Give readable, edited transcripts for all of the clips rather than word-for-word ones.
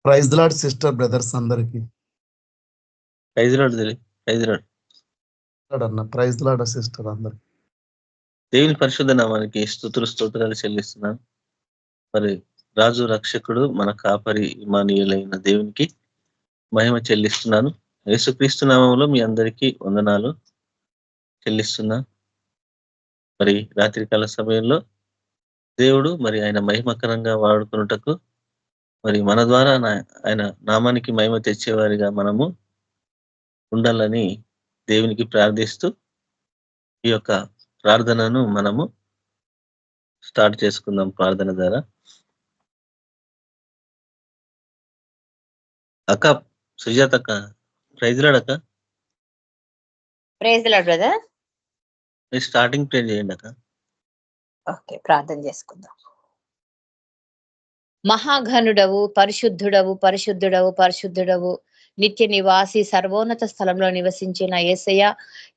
Praise lord sister brothers అందరికి praise Lord praise Lord అన్న praise lord sister అందరికి దేవుని పరిశుద్ధ నామానికి స్తోత్రాలు చెల్లిస్తున్నాను. మరి రాజు రక్షకుడు మన కాపరి ఇమానీయులైన దేవునికి మహిమ చెల్లిస్తున్నాను. యేసుక్రీస్తు నామంలో మీ అందరికీ వందనాలు చెల్లిస్తున్నా. మరి రాత్రికాల సమయంలో దేవుడు మరి ఆయన మహిమకరంగా వాడుకున్నటకు మరి మన ద్వారా ఆయన నామానికి మహిమ తెచ్చేవారిగా మనము ఉండాలని దేవునికి ప్రార్థిస్తూ ఈ యొక్క ప్రార్థనను మనము స్టార్ట్ చేసుకుందాం. ప్రార్థన ద్వారా అక్క సుజాత అక్క ప్రైజ్ లార్డ్ అక్క. Praise Lord brother. మీరు స్టార్టింగ్ ప్రే చేయండి అక్క. ఓకే, ప్రార్థన చేసుకుందాం. మహాఘనుడవు, పరిశుద్ధుడవు, పరిశుద్ధుడవు, పరిశుద్ధుడవు, నిత్య నివాసి, సర్వోన్నత స్థలంలో నివసించిన యేసయ్య,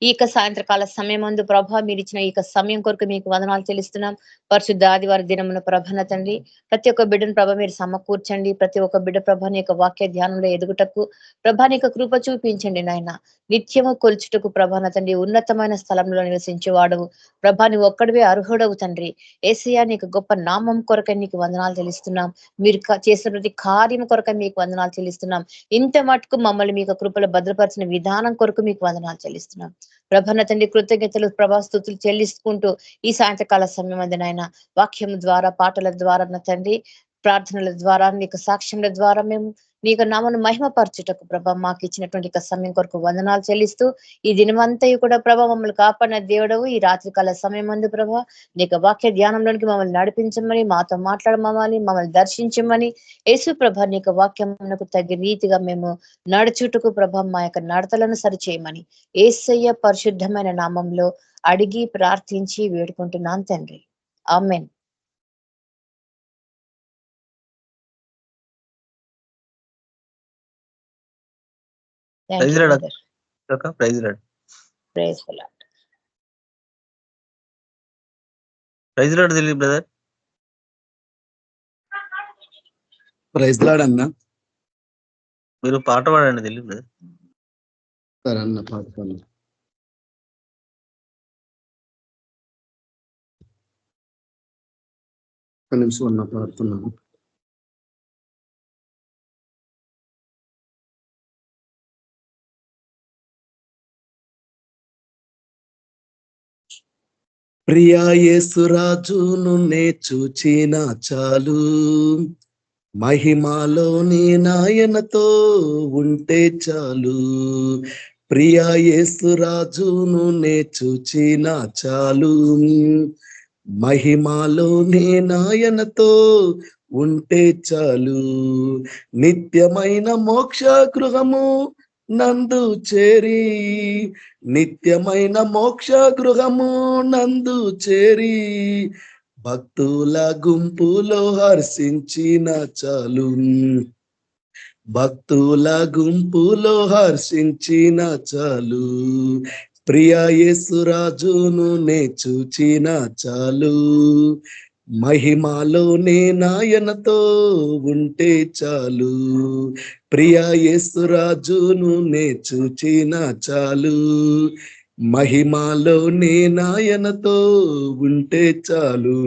ఈ సాయంత్రకాల సమయం ముందు ప్రభ మీరు ఇచ్చిన ఈ సమయం కొరకు మీకు వందనాలు చెల్లిస్తున్నాం. పరిశుద్ధ ఆదివారం దినమున ప్రభన తండ్రి, ప్రతి ఒక్క బిడ్డను ప్రభ మీరు సమకూర్చండి. ప్రతి ఒక్క బిడ్డ ప్రభాని యొక్క వాక్య ధ్యానంలో ఎదుగుటకు ప్రభాని యొక్క కృప చూపించండి. నాయన నిత్యము కొలుచుటకు ప్రభాన తండ్రి, ఉన్నతమైన స్థలంలో నివసించేవాడవు ప్రభాని ఒక్కడివే అర్హుడవు తండ్రి. యేసయ్య నీకు గొప్ప నామం కొరకై నీకు వందనాలు చెల్లిస్తున్నాం. మీరు చేసిన ప్రతి కార్యం కొరకై మీకు వందనాలు చెల్లిస్తున్నాం. ఇంత మటుకు మమ్మల్ని మీకు కృపలో భద్రపరిచిన విధానం కొరకు మీకు వందనాలు చెల్లిస్తున్నాం. ప్రభన తండ్రి, కృతజ్ఞతలు ప్రభాస్తుతులు చెల్లించుకుంటూ ఈ సాయంత్రకాల సమయం నాయన వాక్యం ద్వారా, పాటల ద్వారా, నా తండ్రి ప్రార్థనల ద్వారా, నీకు సాక్ష్యముల ద్వారా మేము నీకు నామను మహిమపరచుటకు ప్రభ మాకు ఇచ్చినటువంటి సమయం కొరకు వందనాలు చెల్లిస్తూ ఈ దినమంతయు కూడా ప్రభ మమ్మల్ని కాపాడిన దేవుడవు. ఈ రాత్రికాల సమయం మందు ప్రభ నీకు వాక్య ధ్యానంలోనికి మమ్మల్ని నడిపించమని, మాతో మాట్లాడమని, మమ్మల్ని దర్శించమని, యేసు ప్రభ నీకు వాక్యమునకు తగిన రీతిగా మేము నడుచుటకు ప్రభ మా యొక్క నడతలను సరిచేయమని యేసయ్య పరిశుద్ధమైన నామంలో అడిగి ప్రార్థించి వేడుకుంటున్నాను తండ్రి, ఆమేన్. ప్రైజ్ లార్డ్ అక్క. Praise Lord. Praise Lord. Praise Lord Dilip brother. Praise Lord అన్న. మీరు పాట పాడండి దిలీప్ బ్రదర్. సరే అన్న, పాడతాను. ఒక నిమిషం అన్న, పాడుతున్నాను. ప్రియా యేసురాజును నే చూచిన చాలు, మహిమాలోని నాయనతో ఉంటే చాలు. ప్రియా యేసురాజును నే చూచిన చాలు, మహిమాలోని నాయనతో ఉంటే చాలు. నిత్యమైన మోక్ష గృహము నందు చేరి, నిత్యమైన మోక్ష గృహము నందు చేరి, భక్తుల గుంపులో హర్షించిన చాలు, భక్తుల గుంపులో హర్షించిన చాలు. ప్రియా యేసురాజును నే చూచిన చాలు, మహిమాలోనే నాయనతో ఉంటే చాలు. ప్రియా యేసురాజును నే చూచిన చాలు, మహిమాలోనే నాయనతో ఉంటే చాలు.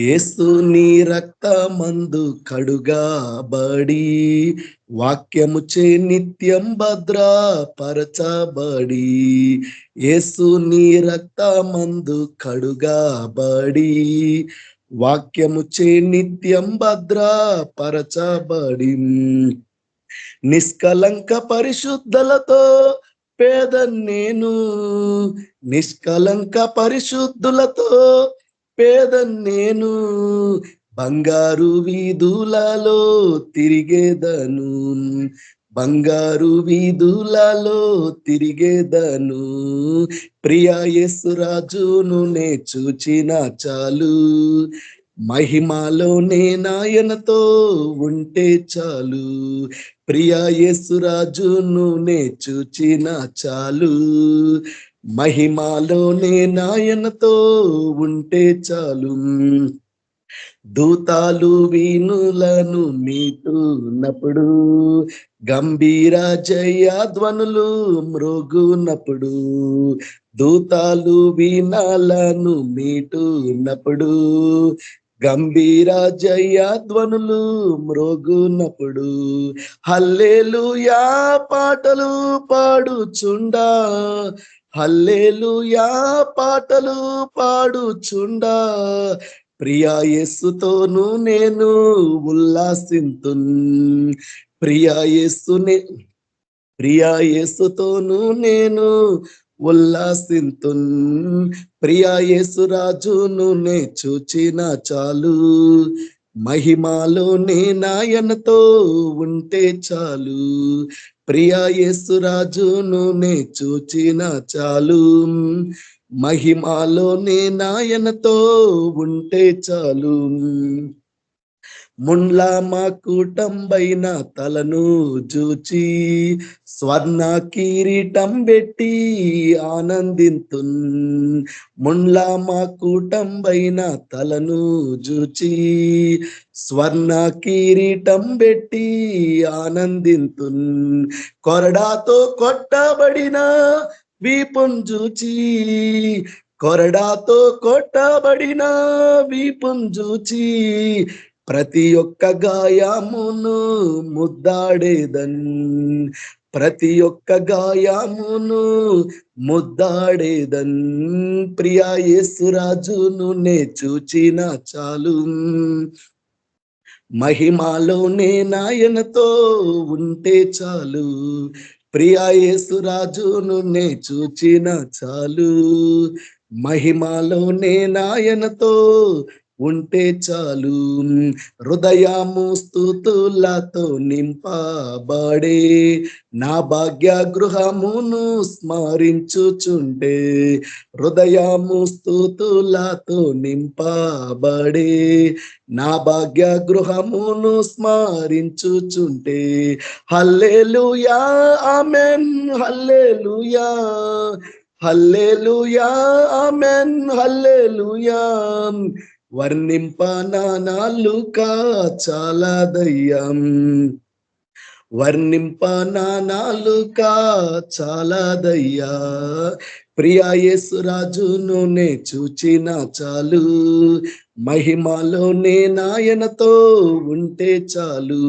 యేసు నీ రక్తమందు కడుగాబడి, వాక్యముచే నిత్యం భద్రపరచబడి. యేసు నీ రక్తమందు కడుగాబడి, వాక్యముచే నిత్యం భద్రపరచబడి. నిష్కలంక పరిశుద్ధులతో పేద నేను, నిష్కలంక పరిశుద్ధులతో పేద నేను, బంగారు వీధులలో తిరిగేదను, బంగారు వీధులలో తిరిగేదను. ప్రియా యేసురాజును నే చూచిన చాలు, మహిమాలోనే నాయనతో ఉంటే చాలు. ప్రియా యేసురాజును నే చూచిన చాలు, మహిమాలోనే నాయనతో ఉంటే చాలు. దూతాలు వీణులను మీటున్నప్పుడు, గంభీర జయ ధ్వనులు మ్రోగునప్పుడు, దూతాలు వీణాలను మీటున్నప్పుడు, గంభీర జయ ధ్వనులు మ్రోగునప్పుడు, హల్లెలూయా పాటలు పాడుచుండా, హల్లెలూయా పాటలు పాడుచుండా, ప్రియా యేసుతోను నేను ఉల్లాసింతున్, ప్రియా యేసుతోను నేను ఉల్లాసింతున్, ప్రియా యేసు రాజును నే చూచిన చాలు, మహిమాలోనే నాయనతో ఉంటే చాలు, ప్రియా యేసు రాజును నే చూచిన చాలు, మహిమాలోనే నాయనతో ఉంటే చాలు, ముండ్లా మా కూటంబైన తలను చూచి, స్వర్ణ కిరీటం పెట్టి ఆనందింతున్, ముండ్లా మా కూటంబైన తలను చూచి, స్వర్ణ కిరీటం పెట్టి ఆనందింతున్, కొరడాతో కొట్టబడిన వీపుం చూచి, కొరడాతో కొట్టబడిన వీపుం చూచి, ప్రతి ఒక్క గాయమును ముద్దాడేదన్, ప్రతి ఒక్క గాయమును ముద్దాడేదన్, ప్రియా యేసు రాజును నే చూచిన చాలు, మహిమాలోనే నాయనతో ఉంటే చాలు, ప్రియా యేసు రాజును నే చూచిన చాలు, మహిమాలోనే నాయనతో ఉంటే చాలు, హృదయము స్తుతులతో నింపబడే నా భాగ్య గృహమును స్మరించుచుండే, హృదయము స్తుతులతో నింపబడే నా భాగ్య గృహమును స్మరించుచుంటే, హల్లెలూయా ఆమేన్, హల్లెలూయా, హల్లెలూయా ఆమేన్, హల్లెలూయా, వర్ణింప నా నాలుక చాలాదయ్యం, వర్ణింప నా నాలుక చాలాదయ్యా, ప్రియా యేసు రాజును నే చూచిన చాలు, మహిమలోనే నాయనతో ఉంటే చాలు,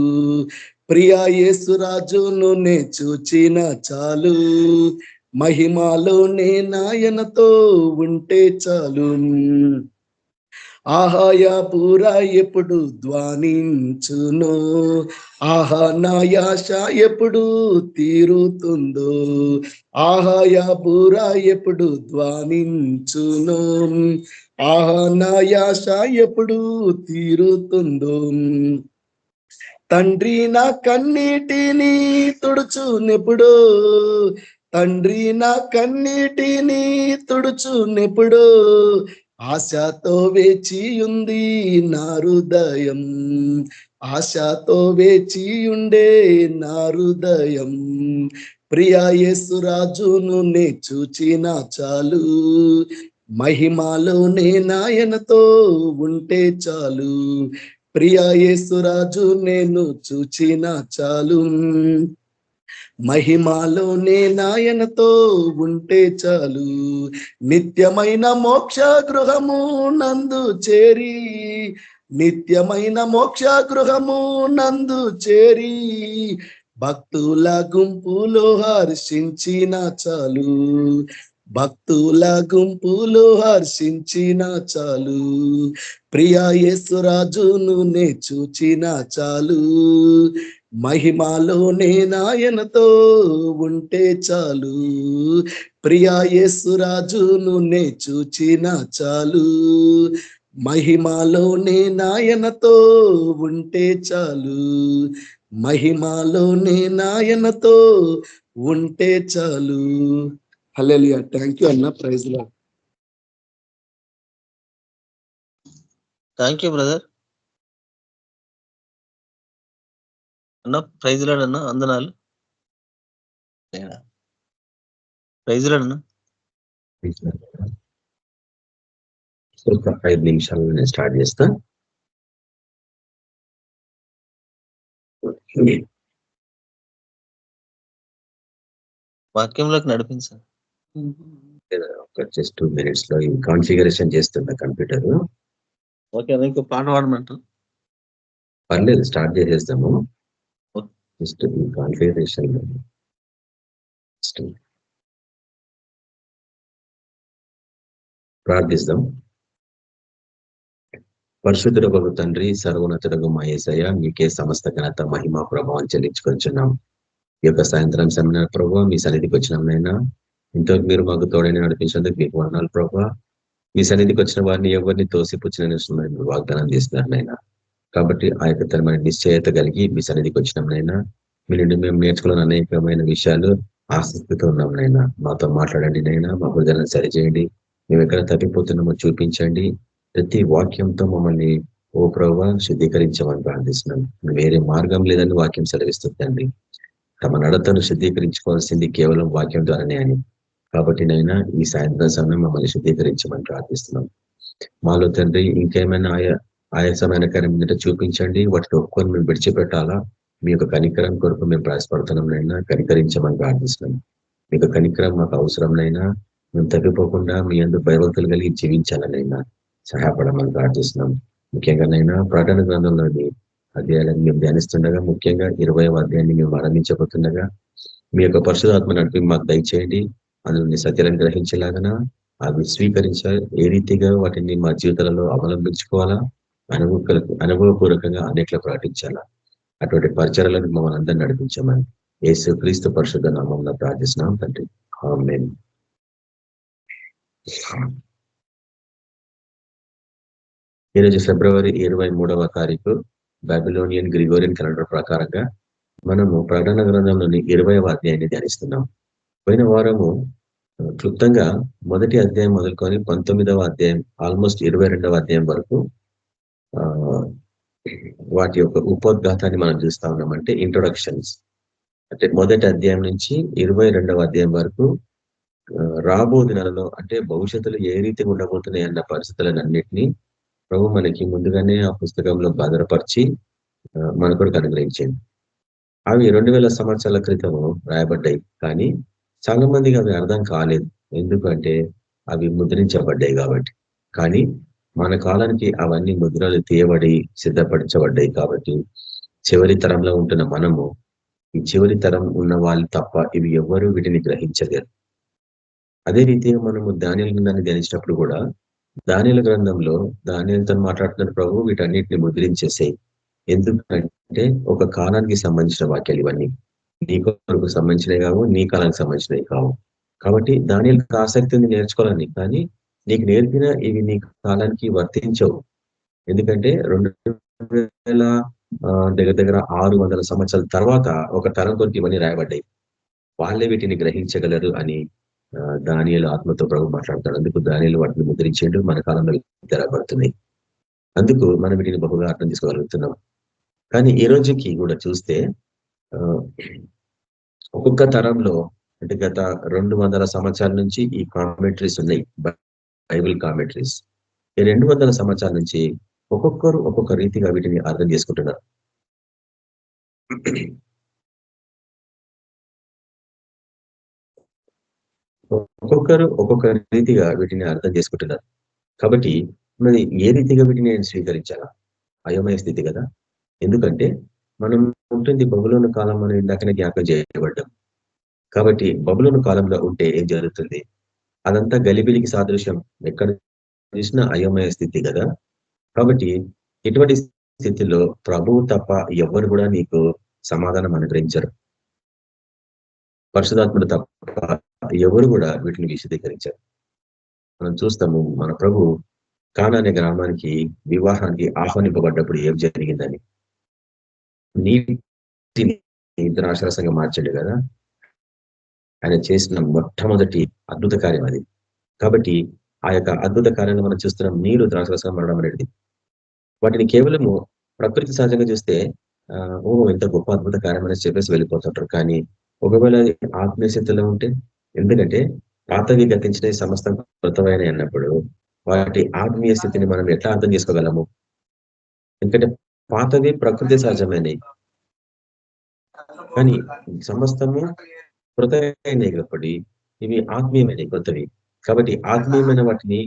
ప్రియా యేసు రాజును నే చూచిన చాలు, మహిమలోనే నాయనతో ఉంటే చాలు, ఆహాయ పూరా ఎప్పుడు ధ్వనించును, ఆహా నా యాశ ఎప్పుడు తీరుతుందో, ఆహాయ పూరా ఎప్పుడు ధ్వనించును, ఆహా నా యాశ ఎప్పుడు తీరుతుందో, తండ్రి నా కన్నీటిని తుడుచునెప్పుడు, తండ్రి నా కన్నీటిని తుడుచునెప్పుడు, ఆశతో వేచి ఉంది నా హృదయం, ఆశతో వేచి ఉండే నా హృదయం, ప్రియా యేసు రాజును నే చూచిన చాలు, మహిమాలోనే నాయనతో ఉంటే చాలు, ప్రియా యేసు రాజు నేను చూచిన చాలు, మహిమాలోనే నాయనతో ఉంటే చాలు, నిత్యమైన మోక్ష గృహము నందు చేరి, నిత్యమైన మోక్ష గృహము నందు చేరి, భక్తుల గుంపులో హర్షించిన చాలు, భక్తుల గుంపులో హర్షించిన చాలు, ప్రియా యేసు రాజును నే చూచిన చాలు, మహిమాలోనే నాయనతో ఉంటే చాలు, ప్రియా యేసు రాజును నే చూచిన చాలు, మహిమాలోనే నాయనతో ఉంటే చాలు, మహిమాలోనే నాయనతో ఉంటే చాలు. హల్లెలూయా. థ్యాంక్ యూ అన్న. Praise Lord. Thank you brother అన్న. ప్రైజ్ లార్డ్ అన్న. వందనాలు. ప్రైజ్ లార్డ్ అన్న. ఒక 5 నిమిషాలు నేను స్టార్ట్ చేస్తా. వాక్యంలోకి నడిపించాలి. ఒక జస్ట్ 2 minutes లో ఈ కాన్ఫిగరేషన్ చేస్తున్న కంప్యూటర్. ఓకే, ఇంకో పాట పాడమంటారు. పర్లేదు, స్టార్ట్ చేసేస్తాము. జస్ట్ ఈ కాన్ఫిగరేషన్ ప్రార్థిస్తాం. పరిశుద్ధుడగు తండ్రి, సర్వోన్నతుడగు మా యేసయ్య, మీకే సమస్త ఘనత మహిమ ప్రభావం చెల్లించుకొంచున్నాం. ఈ యొక్క సాయంత్రం సమయం ప్రభావ మీ సన్నిధికి వచ్చినాంనైనా ఇంతవరకు మీరు మాకు తోడైనా నడిపించేందుకు మీకు వందనాలు ప్రభావ. మీ సన్నిధికి వచ్చిన వారిని ఎవరిని తోసిపుచ్చిన వాగ్దానం చేస్తున్నారు నైనా. కాబట్టి ఆ యొక్క తరమైన నిశ్చయత కలిగి మీ సన్నిధికి వచ్చినాంనైనా, మీ నుండి మేము నేర్చుకున్న అనేకమైన విషయాలు ఆసక్తితో ఉన్నాం నైనా. మాతో మాట్లాడండి నైనా, మా హృదయాలను సరిచేయండి. మేము ఎక్కడ తప్పిపోతున్నామో చూపించండి. ప్రతి వాక్యంతో మమ్మల్ని ఓ ప్రభావ శుద్ధీకరించమని ప్రార్థిస్తున్నాం. వేరే మార్గం లేదని వాక్యం సెలవిస్తుందండి. తమ నడతను శుద్ధీకరించుకోవాల్సింది కేవలం వాక్యం ద్వారానే అని. కాబట్టి నైనా ఈ సాయంత్రం సమయం మమ్మల్ని శుద్ధీకరించమని ప్రార్థిస్తున్నాం. మాలో తండ్రి ఇంకేమైనా ఆయాసమైన కార్యం చూపించండి. వాటిని ఒప్పుకొని మేము విడిచిపెట్టాలా. మీ యొక్క కనికరం కొరకు మేము ప్రయాసపడుతున్నాం నైనా, కనికరించమని ప్రార్థిస్తున్నాం. మీ యొక్క కనికరం మాకు అవసరంనైనా, మేము తప్పిపోకుండా మీ అందు భయభక్తులు కలిగి జీవించాలనైనా సహాయపడమని ప్రార్థిస్తున్నాం. ముఖ్యంగానైనా ప్రకటన గ్రంథంలోని అధ్యాయాలను మేము ధ్యానిస్తుండగా, ముఖ్యంగా 20వ అధ్యాయాన్ని మేము ఆరంభించబోతుండగా మీ యొక్క పరిశుధాత్మ నడిపి మాకు దయచేయండి. అందులోని సత్యాలను గ్రహించేలాగా అవి స్వీకరించాలి. ఏ రీతిగా వాటిని మా జీవితాలలో అవలంబించుకోవాలా, అనుభవపూర్వకంగా అనేట్లా ప్రకటించాలా. అటువంటి పరిచయాలను మమ్మల్ని అందరినీ నడిపించమని యేసు క్రీస్తు పరిశుద్ధ నామంలో ప్రార్థిస్తున్నాం తండ్రి, ఆమేన్. ఈరోజు ఫిబ్రవరి 23వ తారీఖు బాబిలోనియన్ గ్రిగోరియన్ క్యాలెండర్ ప్రకారంగా మనము ప్రకటన గ్రంథంలోని 20వ అధ్యాయాన్ని ధ్యానిస్తున్నాం. పోయిన వారము క్లుప్తంగా మొదటి అధ్యాయం మొదలుకొని 19వ అధ్యాయం ఆల్మోస్ట్ 22వ అధ్యాయం వరకు వాటి యొక్క ఉపోద్ఘాతాన్ని మనం చూస్తా ఉన్నాం. అంటే ఇంట్రొడక్షన్స్. అంటే మొదటి అధ్యాయం నుంచి 22వ అధ్యాయం వరకు రాబో దినాలలో అంటే భవిష్యత్తులో ఏ రీతిగా ఉండబోతున్నాయి అన్న పరిస్థితులను అన్నిటినీ ప్రభు మనకి ముందుగానే ఆ పుస్తకంలో భద్రపరిచి మన కొరకు అనుగ్రహించింది. అవి 2000 సంవత్సరాల క్రితము రాయబడ్డాయి. కానీ చాలా మందికి అవి అర్థం కాలేదు. ఎందుకంటే అవి ముద్రించబడ్డాయి కాబట్టి. కానీ మన కాలానికి అవన్నీ ముద్రలు తీయబడి సిద్ధపరచబడ్డాయి కాబట్టి చివరి తరంలో ఉంటున్న మనము, ఈ చివరి తరం ఉన్న వాళ్ళు తప్ప ఇవి ఎవ్వరూ వీటిని గ్రహించలేరు. అదే రీతిగా మనము దానియేలు గ్రంథాన్ని ధ్యానించినప్పుడు కూడా దానియేలు గ్రంథంలో దానియేలుతో మాట్లాడుతున్న ప్రభు వీటన్నిటిని ముద్రించేసాయి. ఎందుకంటే ఒక కాలానికి సంబంధించిన వాక్యాలు ఇవన్నీ. నీ కొరకు సంబంధించినవి కావు, నీ కాలానికి సంబంధించినవి కావు. కాబట్టి దానియేలుకి ఆసక్తి ఉంది నేర్చుకోవాలని. కానీ నీకు నేర్పిన ఇవి నీ కాలానికి వర్తించవు. ఎందుకంటే 2000 దగ్గర 600 సంవత్సరాల తర్వాత ఒక తరం కొరకు ఇవన్నీ రాయబడ్డాయి. వాళ్ళే వీటిని గ్రహించగలరు అని దానియేలు ఆత్మతో ప్రభు మాట్లాడతాడు. అందుకు దానియేలు వాటిని ముద్రించేండు మన కాలంలో తెరబడుతున్నాయి. అందుకు మనం వీటిని బహుగా అర్థం చేసుకోగలుగుతున్నాం. కానీ ఈ రోజుకి కూడా చూస్తే ఒక్కొక్క తరంలో అంటే గత 200 సంవత్సరాల నుంచి ఈ కామెంటరీస్ ఉన్నాయి, బైబిల్ కామెంటరీస్. ఈ 200 సంవత్సరాల నుంచి ఒక్కొక్కరు ఒక్కొక్క రీతిగా వీటిని అర్థం చేసుకుంటున్నారు. ఒక్కొక్కరు ఒక్కొక్క రీతిగా వీటిని అర్థం చేసుకుంటున్నారు. కాబట్టి మరి ఏ రీతిగా వీటిని నేను స్వీకరించాలా? అయోమయ స్థితి కదా. ఎందుకంటే మనం ఉంటుంది బబులోను కాలం మనం ఇందాకనే జ్ఞాపకం చేయబడ్డాం. కాబట్టి బబులోను కాలంలో ఉంటే ఏం జరుగుతుంది? అదంతా గలిబిలికి సాదృశ్యం. ఎక్కడ చూసినా అయోమయ స్థితి కదా. కాబట్టి ఇటువంటి స్థితిలో ప్రభువు తప్ప ఎవ్వరు కూడా నీకు సమాధానం అనుగ్రహించరు. పరిశుధాత్ముడు తప్ప ఎవరు కూడా వీటిని విశదీకరించారు. మనం చూస్తాము మన ప్రభు కానా అనే గ్రామానికి వివాహానికి ఆహ్వానింపబడ్డప్పుడు ఏం జరిగిందని. నీటిని ద్రాక్షరసంగా మార్చాడు కదా. ఆయన చేసిన మొట్టమొదటి అద్భుత కార్యం అది. కాబట్టి ఆ యొక్క అద్భుత కార్యాన్ని మనం చూస్తున్నాం. నీరు ద్రాక్షరసంగా మారడం అనేది వాటిని కేవలము ప్రకృతి సహజంగా చూస్తే ఎంత గొప్ప అద్భుత కార్యం అనేది చెప్పేసి వెళ్ళిపోతుంటారు. కానీ ఒకవేళ ఆత్మీయ స్థితిలో ఉంటే, ఎందుకంటే పాతవి గతించిన సమస్తం కృతమైన అన్నప్పుడు వాటి ఆత్మీయ స్థితిని మనం ఎట్లా అర్థం చేసుకోగలము? ఎందుకంటే పాతవి ప్రకృతి సహజమైనవి, కానీ సమస్తము కృతమైనవి కాబట్టి ఇవి ఆత్మీయమైన కొత్తవి. కాబట్టి ఆత్మీయమైన వాటిని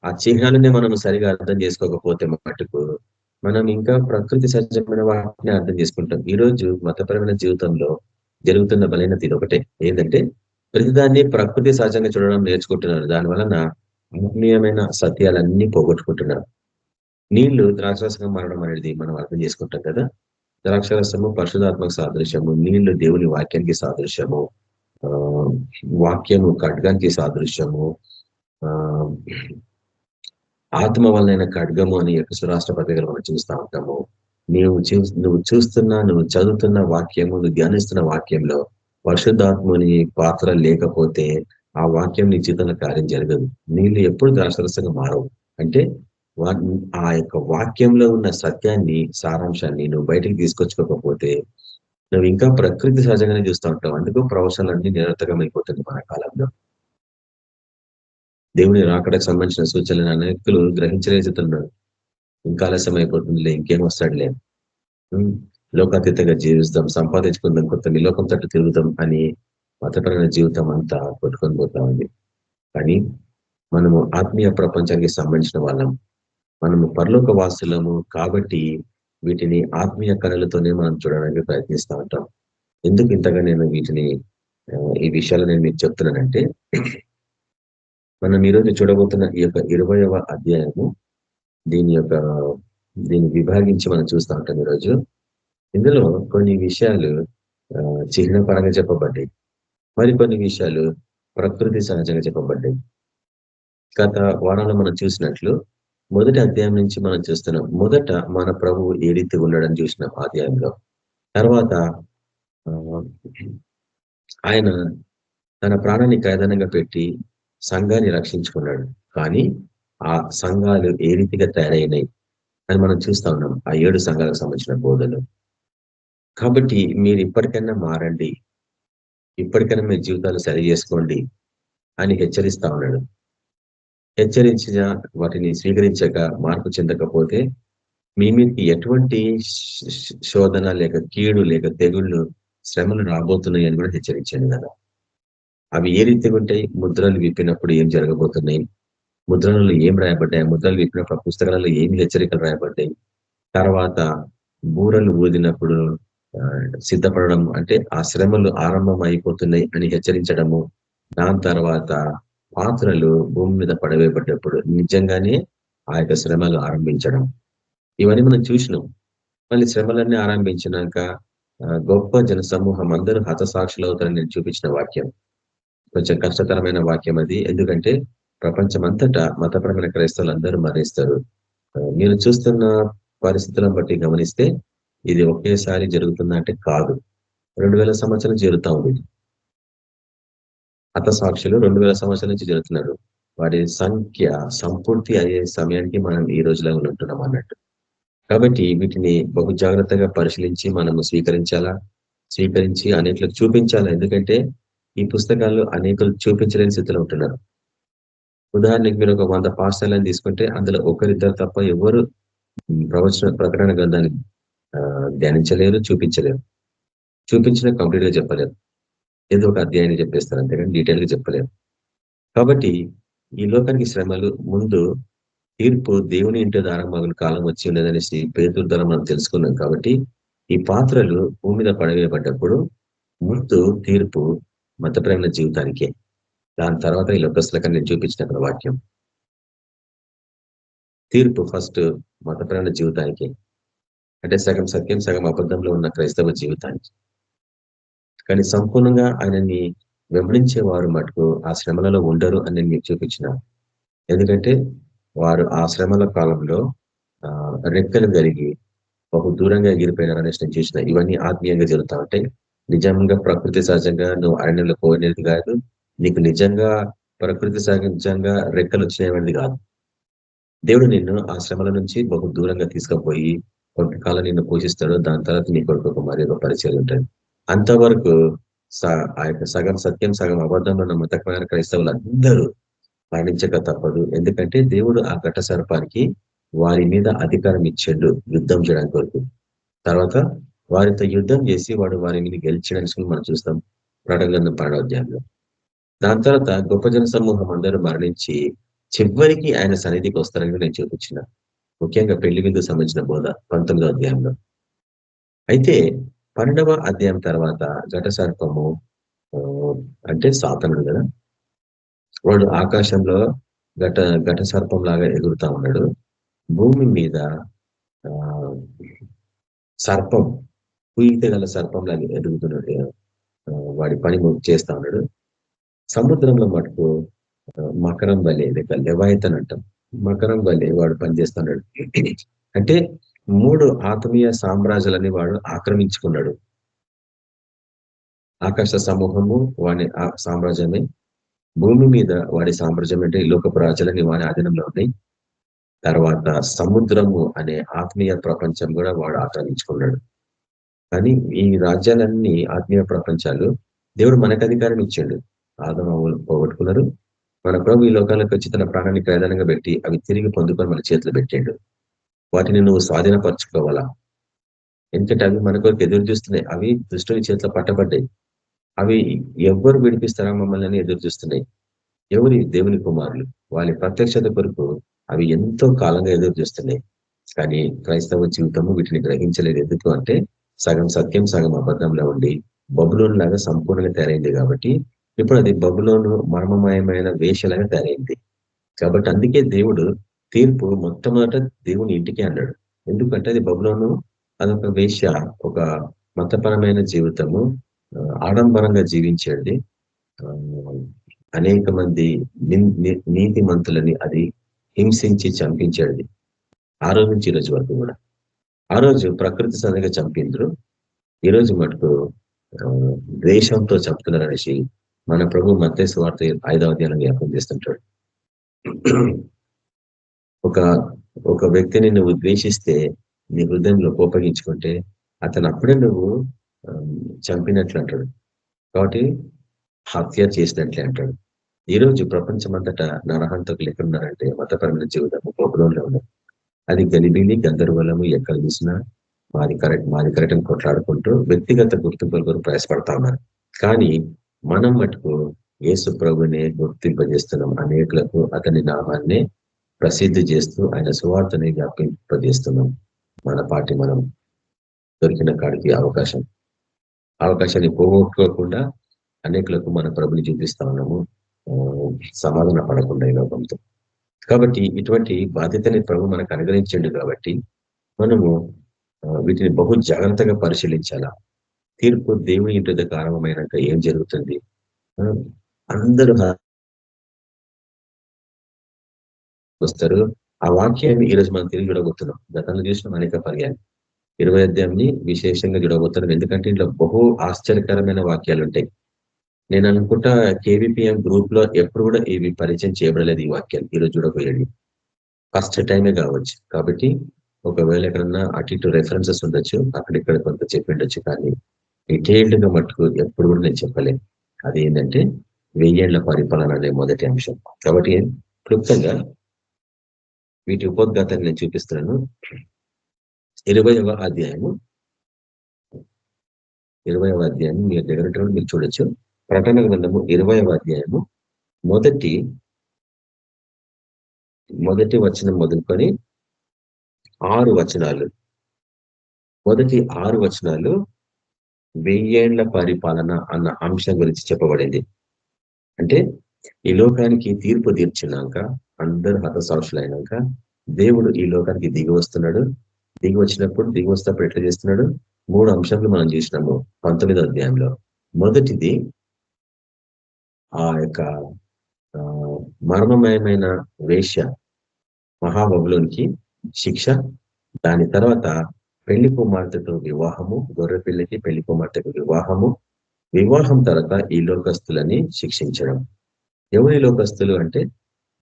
ఆ చిహ్నాలనే మనం సరిగా అర్థం చేసుకోకపోతే మటుకు మనం ఇంకా ప్రకృతి సహజమైన వాటిని అర్థం చేసుకుంటాం. ఈ రోజు మతపరమైన జీవితంలో జరుగుతున్న బలహీనత ఇది ఒకటే. ఏంటంటే ప్రతిదాన్ని ప్రకృతి సహజంగా చూడడం నేర్చుకుంటున్నారు. దాని వలన ఆత్మీయమైన సత్యాలన్నీ పోగొట్టుకుంటున్నారు. నీళ్లు ద్రాక్షరసంగా మారడం అనేది మనం అర్థం చేసుకుంటాం కదా. ద్రాక్షరసము పరిశుధాత్మక సాదృశ్యము, నీళ్లు దేవుని వాక్యానికి సాదృశ్యము, ఆ వాక్యము ఖడ్గానికి సాదృశ్యము, ఆ ఆత్మ వలన ఖడ్గము అని రాష్ట్ర పత్రికలు మనం చూస్తూ ఉంటాము. నువ్వు చూస్తున్న, నువ్వు చదువుతున్న వాక్యము, నువ్వు ధ్యానిస్తున్న వాక్యంలో పరిశుద్ధాత్మని పాత్ర లేకపోతే ఆ వాక్యం నీ జీవితంలో కార్యం జరగదు. నీళ్ళు ఎప్పుడు ద్రాక్షరసంగా మారవు. అంటే ఆ యొక్క వాక్యంలో ఉన్న సత్యాన్ని, సారాంశాన్ని నువ్వు బయటికి తీసుకొచ్చుకోకపోతే నువ్వు ఇంకా ప్రకృతి సహజంగానే చూస్తూ ఉంటావు. అందుకు ప్రవచనాలన్నీ నిరర్థకమైపోతుంది మన కాలంలో. దేవుని రాకడకు సంబంధించిన సూచనలను అనేకులు గ్రహించలేచుతున్నారు. ఇంకా ఆలస్యం అయిపోతుందిలే, ఇంకేం వస్తాడులే, లోకాతీతంగా జీవిస్తాం, సంపాదించుకుందాం, కొత్త లోకం తట్టు తిరుగుతాం అని మతపరమైన జీవితం అంతా కొట్టుకొని పోతా ఉంది. కానీ మనము ఆత్మీయ ప్రపంచానికి సంబంధించిన వాళ్ళం, మనము పరలోక వాసులము కాబట్టి వీటిని ఆత్మీయ కళలతోనే మనం చూడడానికి ప్రయత్నిస్తూ ఉంటాం. ఎందుకు ఇంతగా నేను వీటిని ఈ విషయాలు నేను మీకు చెప్తున్నానంటే, మనం ఈరోజు చూడబోతున్న ఈ యొక్క 20వ అధ్యాయము దీన్ని విభాగించి మనం చూస్తూ ఉంటాం ఈరోజు. ఇందులో కొన్ని విషయాలు చిహ్నపరంగా చెప్పబడ్డాయి, మరికొన్ని విషయాలు ప్రకృతి సహజంగా చెప్పబడ్డాయి. గత వారంలో మనం చూసినట్లు మొదటి అధ్యాయం నుంచి మనం చూస్తున్నాం. మొదట మన ప్రభువు ఏ రీతి ఉండడం చూసిన అధ్యాయంలో, తర్వాత ఆయన తన ప్రాణాన్ని ఖైదనంగా పెట్టి సంఘాన్ని రక్షించుకున్నాడు. కానీ ఆ సంఘాలు ఏ రీతిగా తయారైనాయి అని మనం చూస్తా ఉన్నాం ఆ 7 సంఘాలకు సంబంధించిన బోధలు. కాబట్టి మీరు ఇప్పటికైనా మారండి, ఇప్పటికైనా మీ జీవితాలు సరి చేసుకోండి అని హెచ్చరిస్తా ఉన్నాడు. హెచ్చరించిన వాటిని స్వీకరించక మార్పు చెందకపోతే మీ మీదకి ఎటువంటి శోధన లేక కీడు లేక తెగుళ్ళు శ్రమలు రాబోతున్నాయి అని కూడా హెచ్చరించాడు కదా. అవి ఏ రీతిగా ఉంటాయి? ముద్రలు విప్పినప్పుడు ఏం జరగబోతున్నాయి, ముద్రలలో ఏం రాయబడ్డాయి, ముద్రలు విప్పినప్పుడు పుస్తకాలలో ఏమి హెచ్చరికలు రాయబడ్డాయి, తర్వాత బూరలు ఊదినప్పుడు సిద్ధపడడం అంటే ఆ శ్రమలు ఆరంభం అయిపోతున్నాయి అని హెచ్చరించడము, దాని తర్వాత పాత్రలు భూమి మీద పడవేయబడ్డప్పుడు నిజంగానే ఆ యొక్క శ్రమలు ఆరంభించడం, ఇవన్నీ మనం చూసినాం. మళ్ళీ శ్రమలన్నీ ఆరంభించినాక గొప్ప జన సమూహం అందరూ హతసాక్షులు అవుతారని నేను చూపించిన వాక్యం కొంచెం కష్టతరమైన వాక్యం అది. ఎందుకంటే ప్రపంచమంతటా మతపరమైన క్రైస్తవులు అందరూ మరణిస్తారు. మీరు చూస్తున్న పరిస్థితులను బట్టి గమనిస్తే ఇది ఒకేసారి జరుగుతుందా అంటే కాదు. 2000 సంవత్సరాలు జరుగుతూ ఉంది. హతసాక్షులు 2000 సంవత్సరాల నుంచి జరుగుతున్నారు. వారి సంఖ్య సంపూర్తి అయ్యే సమయానికి మనం ఈ రోజులో ఉంటున్నాం అన్నట్టు. కాబట్టి వీటిని బహు జాగ్రత్తగా పరిశీలించి మనము స్వీకరించి అనేకులకు చూపించాలా. ఎందుకంటే ఈ పుస్తకాలు అనేకులు చూపించలేని స్థితిలో ఉంటున్నారు. ఉదాహరణకి మీరు ఒక 100 పాఠశాలను తీసుకుంటే అందులో ఒకరిద్దరు తప్ప ఎవరు ప్రకటన గ్రంథాన్ని ధ్యానించలేరు, చూపించలేరు. చూపించిన కంప్లీట్ గా చెప్పలేరు, ఏదో ఒక అధ్యాయాన్ని చెప్పేస్తారు అంతేగాని డీటెయిల్ గా చెప్పలేరు. కాబట్టి ఈ లోకానికి శ్రమలు ముందు తీర్పు దేవుని ఇంటి ఆరంభమగుల కాలం వచ్చి ఉన్నదనేసి పేతురు ద్వారా మనం తెలుసుకున్నాం. కాబట్టి ఈ పాత్రలు భూమి మీద పడవేయబడ్డప్పుడు ముందు తీర్పు మతపరమైన జీవితానికే, దాని తర్వాత ఈ లోకస్తులకి నేను చూపించిన వాక్యం. తీర్పు ఫస్ట్ మతపరమైన జీవితానికి, అంటే సగం సత్యం సగం అబద్ధంలో ఉన్న క్రైస్తవ జీవితానికి. కానీ సంపూర్ణంగా ఆయనని వెంబడించేవారు మటుకు ఆ శ్రమలలో ఉండరు అని నేను మీకు చూపించిన. ఎందుకంటే వారు ఆ శ్రమల కాలంలో రెక్కలు కలిగి బహు దూరంగా ఎగిరిపోయినారు అనేసి నేను చూసిన. ఇవన్నీ ఆత్మీయంగా జరుగుతూ ఉంటాయి. నిజంగా ప్రకృతి సహజంగా నువ్వు అరణ్యంలో పోయినది కాదు, నీకు నిజంగా ప్రకృతి సహజంగా రెక్కలు వచ్చినది కాదు. దేవుడు నిన్ను ఆ శ్రమల నుంచి బహు దూరంగా తీసుకుపోయి కొంతకాలం నిన్ను పోషిస్తాడు. దాని తర్వాత నీ కొరకు మరి ఒక పరిచయం ఉంటుంది. అంతవరకు ఆ యొక్క సగం సత్యం సగం అబద్ధంలో ఉన్న మతపరమైన క్రైస్తవులు అందరూ మరణించక తప్పదు. ఎందుకంటే దేవుడు ఆ ఘట సర్పానికి వారి మీద అధికారం ఇచ్చాడు యుద్ధం చేయడానికి వరకు. తర్వాత వారితో యుద్ధం చేసి వాడు వారిని గెలిచడానికి మనం చూస్తాం ప్రకటన 12వ అధ్యాయంలో. దాని తర్వాత గొప్ప జన సమూహం అందరూ మరణించి చివరికి ఆయన సన్నిధికి వస్తారని నేను చూపించిన, ముఖ్యంగా పెళ్లి విందుకు సంబంధించిన బోధ 19వ అధ్యాయంలో. అయితే 12వ అధ్యాయం తర్వాత ఘట సర్పము అంటే సాతానుడు కదా, వాడు ఆకాశంలో ఘట సర్పం లాగా ఎగురుతా ఉన్నాడు. భూమి మీద సర్పం కుయితే గల సర్పం లాగా ఎదుగుతున్నాడు, వాడి పని చేస్తా ఉన్నాడు. సముద్రంలో మటుకు మకరం వలె లేక లెవాయితన్ అంటాం, మకరం వలె వాడు పనిచేస్తున్నాడు. అంటే 3 ఆత్మీయ సామ్రాజ్యాలని వాడు ఆక్రమించుకున్నాడు. ఆకాశ సమూహము వాడి సామ్రాజ్యమే, భూమి మీద వాడి సామ్రాజ్యం అంటే ఈ లోకపు రాజ్యాలని వాడి ఆధీనంలో ఉన్నాయి. తర్వాత సముద్రము అనే ఆత్మీయ ప్రపంచం కూడా వాడు ఆక్రమించుకున్నాడు. కానీ ఈ రాజ్యాలన్నీ ఆత్మీయ ప్రపంచాలు దేవుడు మనకు అధికారం ఇచ్చాడు. ఆదాము పోగొట్టుకున్నారు, మన ప్రభు ఈ లోకాలకు వచ్చి తన ప్రాణాన్ని ప్రధానంగా పెట్టి అవి తిరిగి పొందుకొని మన చేతిలో పెట్టాడు. వాటిని నువ్వు స్వాధీనపరచుకోవాలా, ఎందుకంటే అవి మన కొరకు ఎదురు చూస్తున్నాయి. అవి దుష్టుని చేతిలో పట్టబడ్డాయి. అవి ఎవ్వరు విడిపిస్తారా మమ్మల్ని అని ఎదురు చూస్తున్నాయి. ఎవరి దేవుని కుమారులు వాళ్ళ ప్రత్యక్షత కొరకు అవి ఎంతో కాలంగా ఎదురు చూస్తున్నాయి. కానీ క్రైస్తవ జీవితము వీటిని గ్రహించలేదు. ఎందుకు అంటే సగం సత్యం సగం అబద్ధంలో ఉండి బబులోను లాగా సంపూర్ణంగా తయారైంది. కాబట్టి ఇప్పుడు అది బబులోను మర్మమయమైన వేషలాగా తయారైంది. కాబట్టి అందుకే దేవుడు తీర్పు మొట్టమొదట దేవుని ఇంటికి అన్నాడు. ఎందుకంటే అది బబులోను అదొక వేష, ఒక మతపరమైన జీవితము, ఆడంబరంగా జీవించేది. అనేక మంది నీతి మంతులని అది హింసించి చంపించేది. ఆ రోజు నుంచి ఈ రోజు వరకు కూడా. ఆ రోజు ప్రకృతి సహజంగా చంపిండ్రు, ఈ రోజు మటుకు ద్వేషంతో చంపుతున్నారు అనేసి మన ప్రభు మత్తయి సువార్త 5వ అధ్యాయంలో జ్ఞాపకం చేస్తుంటాడు. ఒక వ్యక్తిని నువ్వు ద్వేషిస్తే నీ హృదయంలో కోపగించుకుంటే అతను అప్పుడే నువ్వు చంపినట్లు అంటాడు. కాబట్టి హత్య చేసినట్లే అంటాడు. ఈ రోజు ప్రపంచమంతటా నరహంతకులు ఎక్కడున్నారంటే మతపరమైన జీవితం బబులోనులో ఉన్నారు. అది గలిబిలి గందరగోళము, ఎక్కడ చూసినా మాది కరెక్ట్ అని కొట్లాడుకుంటూ వ్యక్తిగత గుర్తింపుల కొరకు ప్రయాసపడతా ఉన్నారు. కానీ మనం మటుకు యేసు ప్రభునే గుర్తింపజేస్తున్నాం. అనేకులకు అతని నామాన్నే ప్రసిద్ధి చేస్తూ ఆయన సువార్తని వ్యాపింపజేస్తున్నాం. మన పార్టీ మనం దొరికిన కాడికి అవకాశాన్ని పోగొట్టుకోకుండా అనేకులకు మన ప్రభుని చూపిస్తా ఉన్నాము, సమాధాన పడకుండా ఈ లోకంతో. కాబట్టి ఇటువంటి బాధ్యతని ప్రభు మనకు అనుగ్రహించండు. కాబట్టి మనము వీటిని బహు జాగ్రత్తగా పరిశీలించాలా. తీర్పు దేవుని ఇంటి కారణమైనాక ఏం జరుగుతుంది? అందరూ వస్తారు. ఆ వాక్యాన్ని ఈరోజు మనం తిరిగి చూడబోతున్నాం. గతంలో చూసినాం అనేక పర్యాలు. 20వ అధ్యాయంని విశేషంగా చూడబోతున్నాం. ఎందుకంటే ఇంట్లో బహు ఆశ్చర్యకరమైన వాక్యాలు ఉంటాయి. నేను అనుకుంటా KVPM గ్రూప్ లో ఎప్పుడు కూడా ఇవి పరిచయం చేయబడలేదు. ఈ వాక్యాలు ఈరోజు చూడబోయేది ఫస్ట్ టైమే కావచ్చు. కాబట్టి ఒకవేళ ఎక్కడన్నా అటు ఇటు రెఫరెన్సెస్ ఉండొచ్చు, అక్కడిక్కడ కొంత చెప్పిండొచ్చు, కానీ డీటెయిల్డ్ గా మట్టుకు ఎప్పుడు కూడా నేను చెప్పలేను. అది ఏంటంటే 1000 ఏళ్ల పరిపాలన అనే మొదటి అంశం. కాబట్టి క్లుప్తంగా వీటి ఉపోద్ఘాతాన్ని నేను చూపిస్తున్నాను. 20వ అధ్యాయము మీరు దగ్గర మీరు చూడొచ్చు. ప్రకటన గ్రంథము 20వ అధ్యాయము మొదటి వచనం మొదలుకొని 6 వచనాలు. మొదటి 6 వచనాలు 1000 ఏళ్ల పరిపాలన అన్న అంశం గురించి చెప్పబడింది. అంటే ఈ లోకానికి తీర్పు తీర్చినాక, అందరూ హతసాక్షులైనాక దేవుడు ఈ లోకానికి దిగి వస్తున్నాడు. దిగి వస్తప్పుడు ఎట్లా చేస్తున్నాడు? 3 అంశాలు మనం చూసినాము 19వ అధ్యాయంలో. మొదటిది ఆ యొక్క మర్మమయమైన వేశ్య మహాబబులోనికి శిక్ష. దాని తర్వాత పెళ్లి కుమార్తెతో వివాహము, గొర్రె పిల్లకి పెళ్లి కుమార్తెకు వివాహం తర్వాత ఈ లోకస్తులని శిక్షించడం. ఎవరి లోకస్తులు అంటే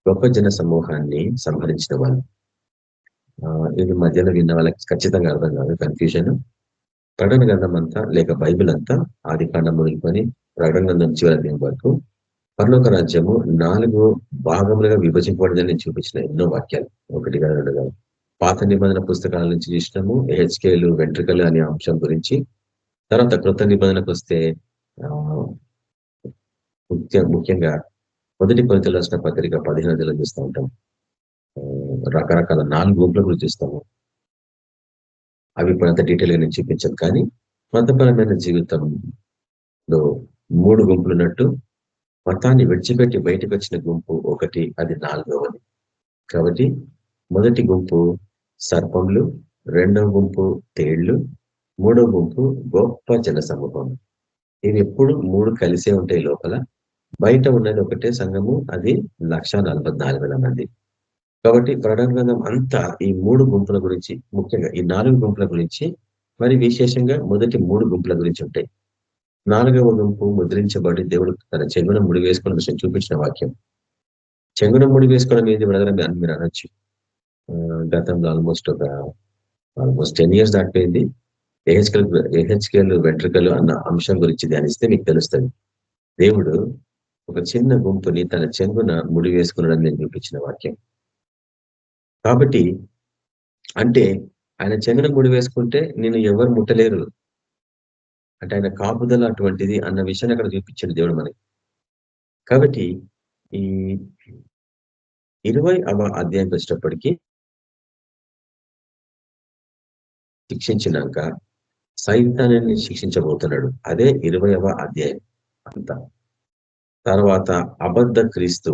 గొప్ప జన సమూహాన్ని సంహరించిన వాళ్ళు. ఇది మధ్యలో విన్న వాళ్ళకి ఖచ్చితంగా అర్థం కాదు, కన్ఫ్యూజన్. ప్రకటన గ్రంథం అంతా లేక బైబిల్ అంతా ఆది కాండం మొదలుకొని ప్రకటన గ్రంథం చివరి అధ్యాయం వరకు పరలోక రాజ్యము 4 భాగములుగా విభజింపబడిందని నేను చూపించిన ఎన్నో వాక్యాలు, 1 కాదు 2 కాదు. పాత నిబంధన పుస్తకాల నుంచి చూసినాము హెచ్కేలు వెంట్రుకలు అనే అంశం గురించి. తర్వాత కృత నిబంధనకు వస్తే ముఖ్యంగా మొదటి కొరింథీయులకు రాసిన పత్రిక 15 చూస్తూ ఉంటాం. రకరకాల 4 గుంపుల గురించి చూస్తాము. అవి ఇప్పుడు అంత డీటెయిల్గా నేను చూపించాను. కానీ మతపరమైన జీవితంలో 3 గుంపులు ఉన్నట్టు మతాన్ని విడిచిపెట్టి బయటకు వచ్చిన గుంపు ఒకటి, అది 4వది. కాబట్టి మొదటి గుంపు సర్పంలు, 2వ గుంపు తేళ్లు, 3వ గుంపు గొప్ప జన సమూహం. ఇవి ఎప్పుడు 3 కలిసే ఉంటాయి లోపల. బయట ఉన్నది ఒకటే సంఘము, అది 1,44,000 మంది. కాబట్టి ప్రకటన గ్రంథం అంతా ఈ 3 గుంపుల గురించి, ముఖ్యంగా ఈ 4 గుంపుల గురించి, మరి విశేషంగా మొదటి 3 గుంపుల గురించి ఉంటాయి. 4వ గుంపు ముద్రించబడి దేవుడు తన చెంగున ముడి వేసుకున్న విషయం చూపించిన వాక్యం. చెంగున ముడి వేసుకోవడం ఏంది బ్రదర్ అని మీరు అనొచ్చు. గతంలో ఆల్మోస్ట్ 10 years దాటిపోయింది. ఏహెచ్కేలు వెంట్రుకలు అన్న అంశం గురించి ధ్యానిస్తే మీకు తెలుస్తుంది. దేవుడు ఒక చిన్న గుంపుని తన చెంగున ముడి వేసుకున్నాడని నేను చూపించిన వాక్యం. కాబట్టి అంటే ఆయన చెంగున ముడి వేసుకుంటే నేను ఎవరు ముట్టలేరు అంటే ఆయన కాపుదల అటువంటిది అన్న విషయాన్ని అక్కడ చూపించాడు దేవుడు మనకి. కాబట్టి ఈ 20వ అధ్యాయంకి వచ్చేటప్పటికి శిక్షించినాక సైతాన్ని శిక్షించబోతున్నాడు. అదే 20వ అధ్యాయం అంతా. తర్వాత అబద్ధ క్రీస్తు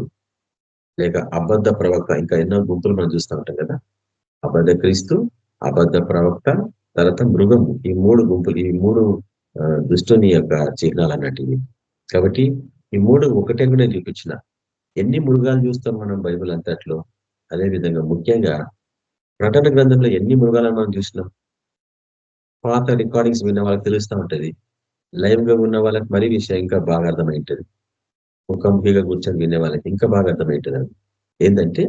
లేక అబద్ధ ప్రవక్త, ఇంకా ఎన్నో గుంపులు మనం చూస్తూ ఉంటాం కదా. అబద్ధ క్రీస్తు, అబద్ధ ప్రవక్త, తర్వాత మృగము. ఈ 3 గుంపులు, ఈ 3 దుష్టుని యొక్క చిహ్నాలు అన్నట్టు. కాబట్టి ఈ 3 ఒకటే కూడా చూపించిన. ఎన్ని మృగాలు చూస్తాం మనం బైబిల్ అంతట్లో. అదేవిధంగా ముఖ్యంగా ప్రకటన గ్రంథంలో ఎన్ని మృగాలను మనం చూసినాం. పాత రికార్డింగ్స్ విన్న వాళ్ళకి తెలుస్తూ ఉంటది. లైవ్ గా ఉన్న వాళ్ళకి మరీ విషయం ఇంకా బాగా అర్థమైంటది. ముఖాముఖిగా కూర్చొని వినే వాళ్ళకి ఇంకా బాగా అర్థమైంటది. అది ఏంటంటే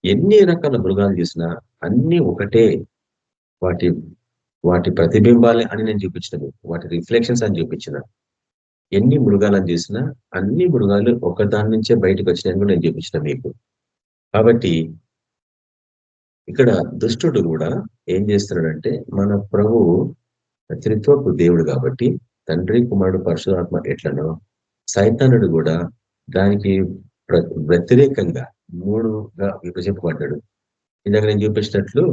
ఎన్ని రకాల మృగాలు చూసినా అన్ని ఒకటే, వాటి ప్రతిబింబాలే అని నేను చూపించిన, వాటి రిఫ్లెక్షన్స్ అని చూపించిన. ఎన్ని మృగాలను చూసినా అన్ని మృగాలు ఒకదాని నుంచే బయటకు వచ్చినాయని కూడా నేను చూపించిన మీకు. కాబట్టి ఇక్కడ దుష్టుడు కూడా ఏం చేస్తున్నాడంటే, మన ప్రభువు త్రిత్వపు దేవుడు కాబట్టి తండ్రి, కుమారుడు, పరిశుద్ధాత్మ ఎట్లనో సైతానుడు కూడా దానికి వ్యతిరేకంగా 3గా విభజింపబడ్డాడు. ఇందాక నేను చూపించినట్లు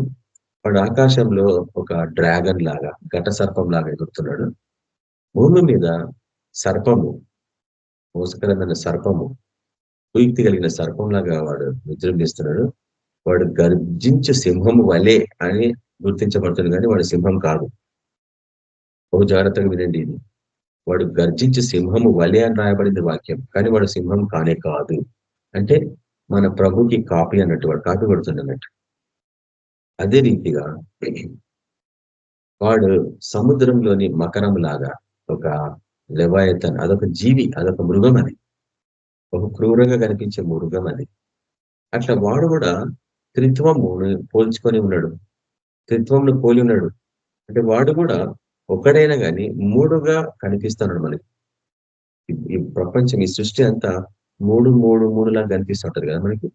వాడు ఆకాశంలో ఒక డ్రాగన్ లాగా, ఘట సర్పం లాగా ఎగురుతున్నాడు. భూమి మీద సర్పము, మోసకరమైన సర్పము, కుయుక్తి కలిగిన సర్పం లాగా వాడు విజృంభిస్తున్నాడు. వాడు గర్జించు సింహము వలే అని గుర్తించబడుతుంది, కానీ వాడు సింహం కాదు. బహు జాగ్రత్తగా వినండి. ఇది వాడు గర్జించు సింహము వలే అని రాయబడింది వాక్యం, కానీ వాడు సింహం కానే కాదు. అంటే మన ప్రభుకి కాపీ అన్నట్టు, వాడు కాపీ కొడుతున్నట్టు. అదే రీతిగా వాడు సముద్రంలోని మకరం లాగా ఒక లెవాయతన్, అదొక జీవి, అదొక మృగం. అది ఒక క్రూరంగా కనిపించే మృగం అది. అట్లా వాడు కూడా త్రిత్వమును పోల్చుకొని ఉన్నాడు, త్రిత్వంను పోలి ఉన్నాడు. అంటే వాడు కూడా ఒకడైనా కానీ 3గా కనిపిస్తున్నాడు మనకి. ఈ ప్రపంచం, ఈ సృష్టి అంతా 3 లాగా కనిపిస్తుంటది కదా మనకి.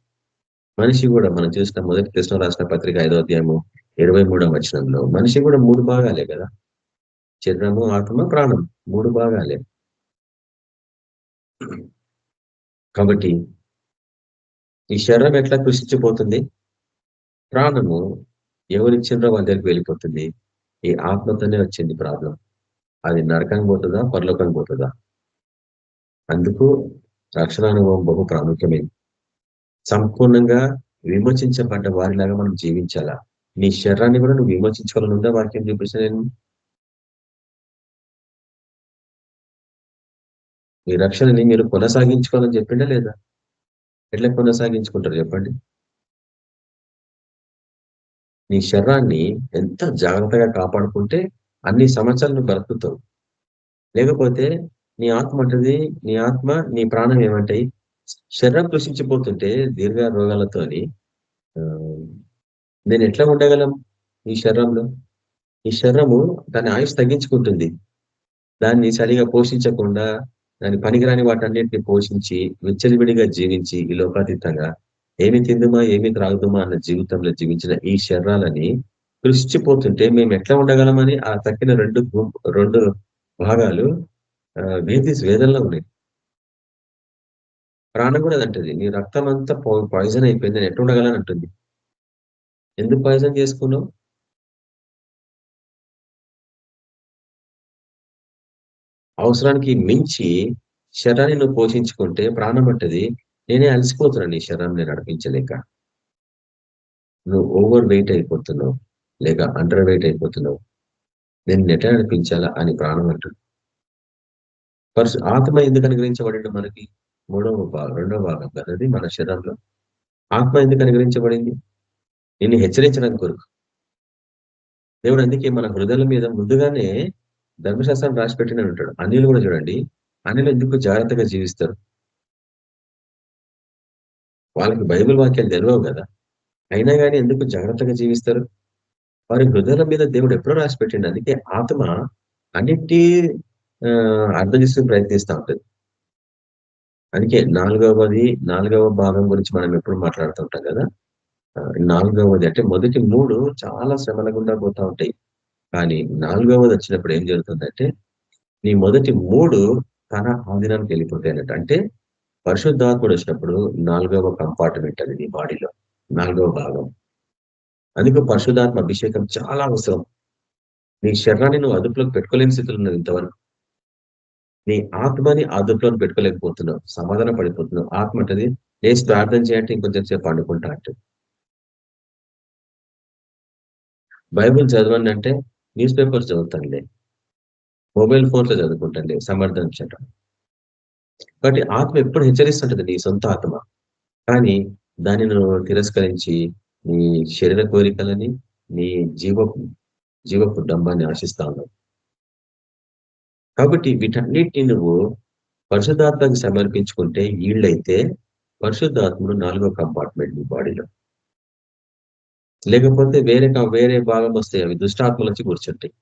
మనిషి కూడా మనం చూసిన మొదటి కృష్ణ రాసిన పత్రిక 5వ అధ్యాయము 23వ వచనంలో మనిషి కూడా 3 భాగాలే కదా. శరీరము, ఆత్మ, ప్రాణం 3 భాగాలే. కాబట్టి ఈ శరీరం ఎట్లా కృషించిపోతుంది, ప్రాణము ఎవరిచ్చిండ్రో వాళ్ళ దగ్గరికి వెళ్ళిపోతుంది. ఈ ఆత్మతోనే వచ్చింది ప్రాబ్లం. అది నరకానికి పోతుందా, పరలోకానికి పోతుందా? అందుకు రక్షణ అనుభవం బహు ప్రాముఖ్యమైంది. సంపూర్ణంగా విమోచించబడ్డ వారిలాగా మనం జీవించాలా. నీ శరీరాన్ని కూడా నువ్వు విమోచించుకోవాలని ఉందా వాక్యం చూపించిన నేను? మీ రక్షణని మీరు కొనసాగించుకోవాలని చెప్పిండా లేదా? ఎట్లా కొనసాగించుకుంటారు చెప్పండి? నీ శరీరాన్ని ఎంత జాగ్రత్తగా కాపాడుకుంటే అన్ని సంవత్సరాలు నువ్వు బ్రతుకుతావు. లేకపోతే నీ ఆత్మ అంటది, నీ ఆత్మ నీ ప్రాణం ఏమంటాయి? శరీరం కృషించిపోతుంటే దీర్ఘ రోగాలతోని నేను ఎట్లా ఉండగలం ఈ శరీరంలో? ఈ శరీరము దాని ఆయుష్ తగ్గించుకుంటుంది. దాన్ని సరిగా పోషించకుండా దాని పనికిరాని వాటన్నిటిని పోషించి విచ్చలవిడిగా జీవించి ఈ లోకాతీతంగా ఏమి తిందుమా ఏమి త్రాగుదుమా అన్న జీవితంలో జీవించిన ఈ శరీరాలని కృషిపోతుంటే మేము ఎట్లా ఉండగలమని ఆ తక్కిన రెండు భాగాలు వేదనలో ఉన్నాయి. ప్రాణం కూడా అదంటది, నీ రక్తం అంతా పాయిజన్ అయిపోయింది, నేను ఎట్లా ఉండగలని అంటుంది. ఎందుకు పాయిజన్ చేసుకున్నావు? అవసరానికి మించి శరీరాన్ని నువ్వు పోషించుకుంటే ప్రాణం అంటది, నేనే అలసిపోతున్నాను ఈ శరీరాన్ని నడిపించలేక. నువ్వు ఓవర్ వెయిట్ అయిపోతున్నావు, లేక అండర్ వెయిట్ అయిపోతున్నావు, నేను ఎట్లా నడిపించాలా అని ప్రాణం అంటుంది. ఆత్మ ఎందుకు అనుగ్రహించబడింది మనకి? రెండవ భాగం కదది మన శరీరంలో. ఆత్మ ఎందుకు అనుగ్రహించబడింది? నిన్ను హెచ్చరించడానికి కొరకు. దేవుడు అందుకే మన హృదయాల మీద ముందుగానే ధర్మశాస్త్రం రాసి పెట్టిన ఉంటాడు. అన్యులు కూడా చూడండి, అన్యులు ఎందుకు జాగ్రత్తగా జీవిస్తారు? వాళ్ళకి బైబిల్ వాక్యాలు తెలియవు కదా, అయినా కానీ ఎందుకు జాగ్రత్తగా జీవిస్తారు? వారి హృదయాల మీద దేవుడు ఎప్పుడో రాసి పెట్టిండు. అందుకే ఆత్మ అన్నిటి అర్థం చేసుకుని ప్రయత్నిస్తూ ఉంటుంది. అందుకే నాలుగవ భాగం గురించి మనం ఎప్పుడు మాట్లాడుతుంటాం కదా. నాలుగవది అంటే మొదటి 3 చాలా శ్రమల గుండా పోతా ఉంటాయి, కానీ నాలుగవది వచ్చినప్పుడు ఏం జరుగుతుందంటే నీ మొదటి 3 తన ఆధీనానికి వెళ్ళిపోతాయి అన్నట్టు. అంటే పరిశుద్ధాత్ముడు వచ్చినప్పుడు 4వ కంపార్ట్మెంట్ అది నీ బాడీలో, 4వ భాగం. అందుకే పరిశుద్ధాత్మ అభిషేకం చాలా అవసరం. నీ శరీరాన్ని నువ్వు అదుపులోకి పెట్టుకోలేని స్థితిలో ఉన్నది ఇంతవరకు. నీ ఆత్మని అదుపులోకి పెట్టుకోలేకపోతున్నావు, సమాధాన పడిపోతున్నావు. ఆత్మ అంటది లేచి ప్రార్థన చేయంటే ఇంకొంచెం సేపు పండుకుంటా అంటే, బైబుల్ చదవండి అంటే న్యూస్ పేపర్స్ చదువుతానులే, మొబైల్ ఫోన్లో చదువుకుంటానులే, సమర్థించటం. కాబట్టి ఆత్మ ఎప్పుడు హెచ్చరిస్తుంటది, నీ సొంత ఆత్మ. కానీ దాన్ని నువ్వు తిరస్కరించి నీ శరీర కోరికలని, నీ జీవపు డంబాన్ని ఆశిస్తా ఉన్నావు. కాబట్టి వీటన్నిటిని నువ్వు పరిశుద్ధాత్మకి సమర్పించుకుంటే వీళ్ళైతే పరిశుద్ధాత్ముడు 4వ కంపార్ట్మెంట్ నీ బాడీలో. లేకపోతే వేరే భాగం వస్తాయి, అవి దుష్టాత్మలు వచ్చి కూర్చుంటాయి.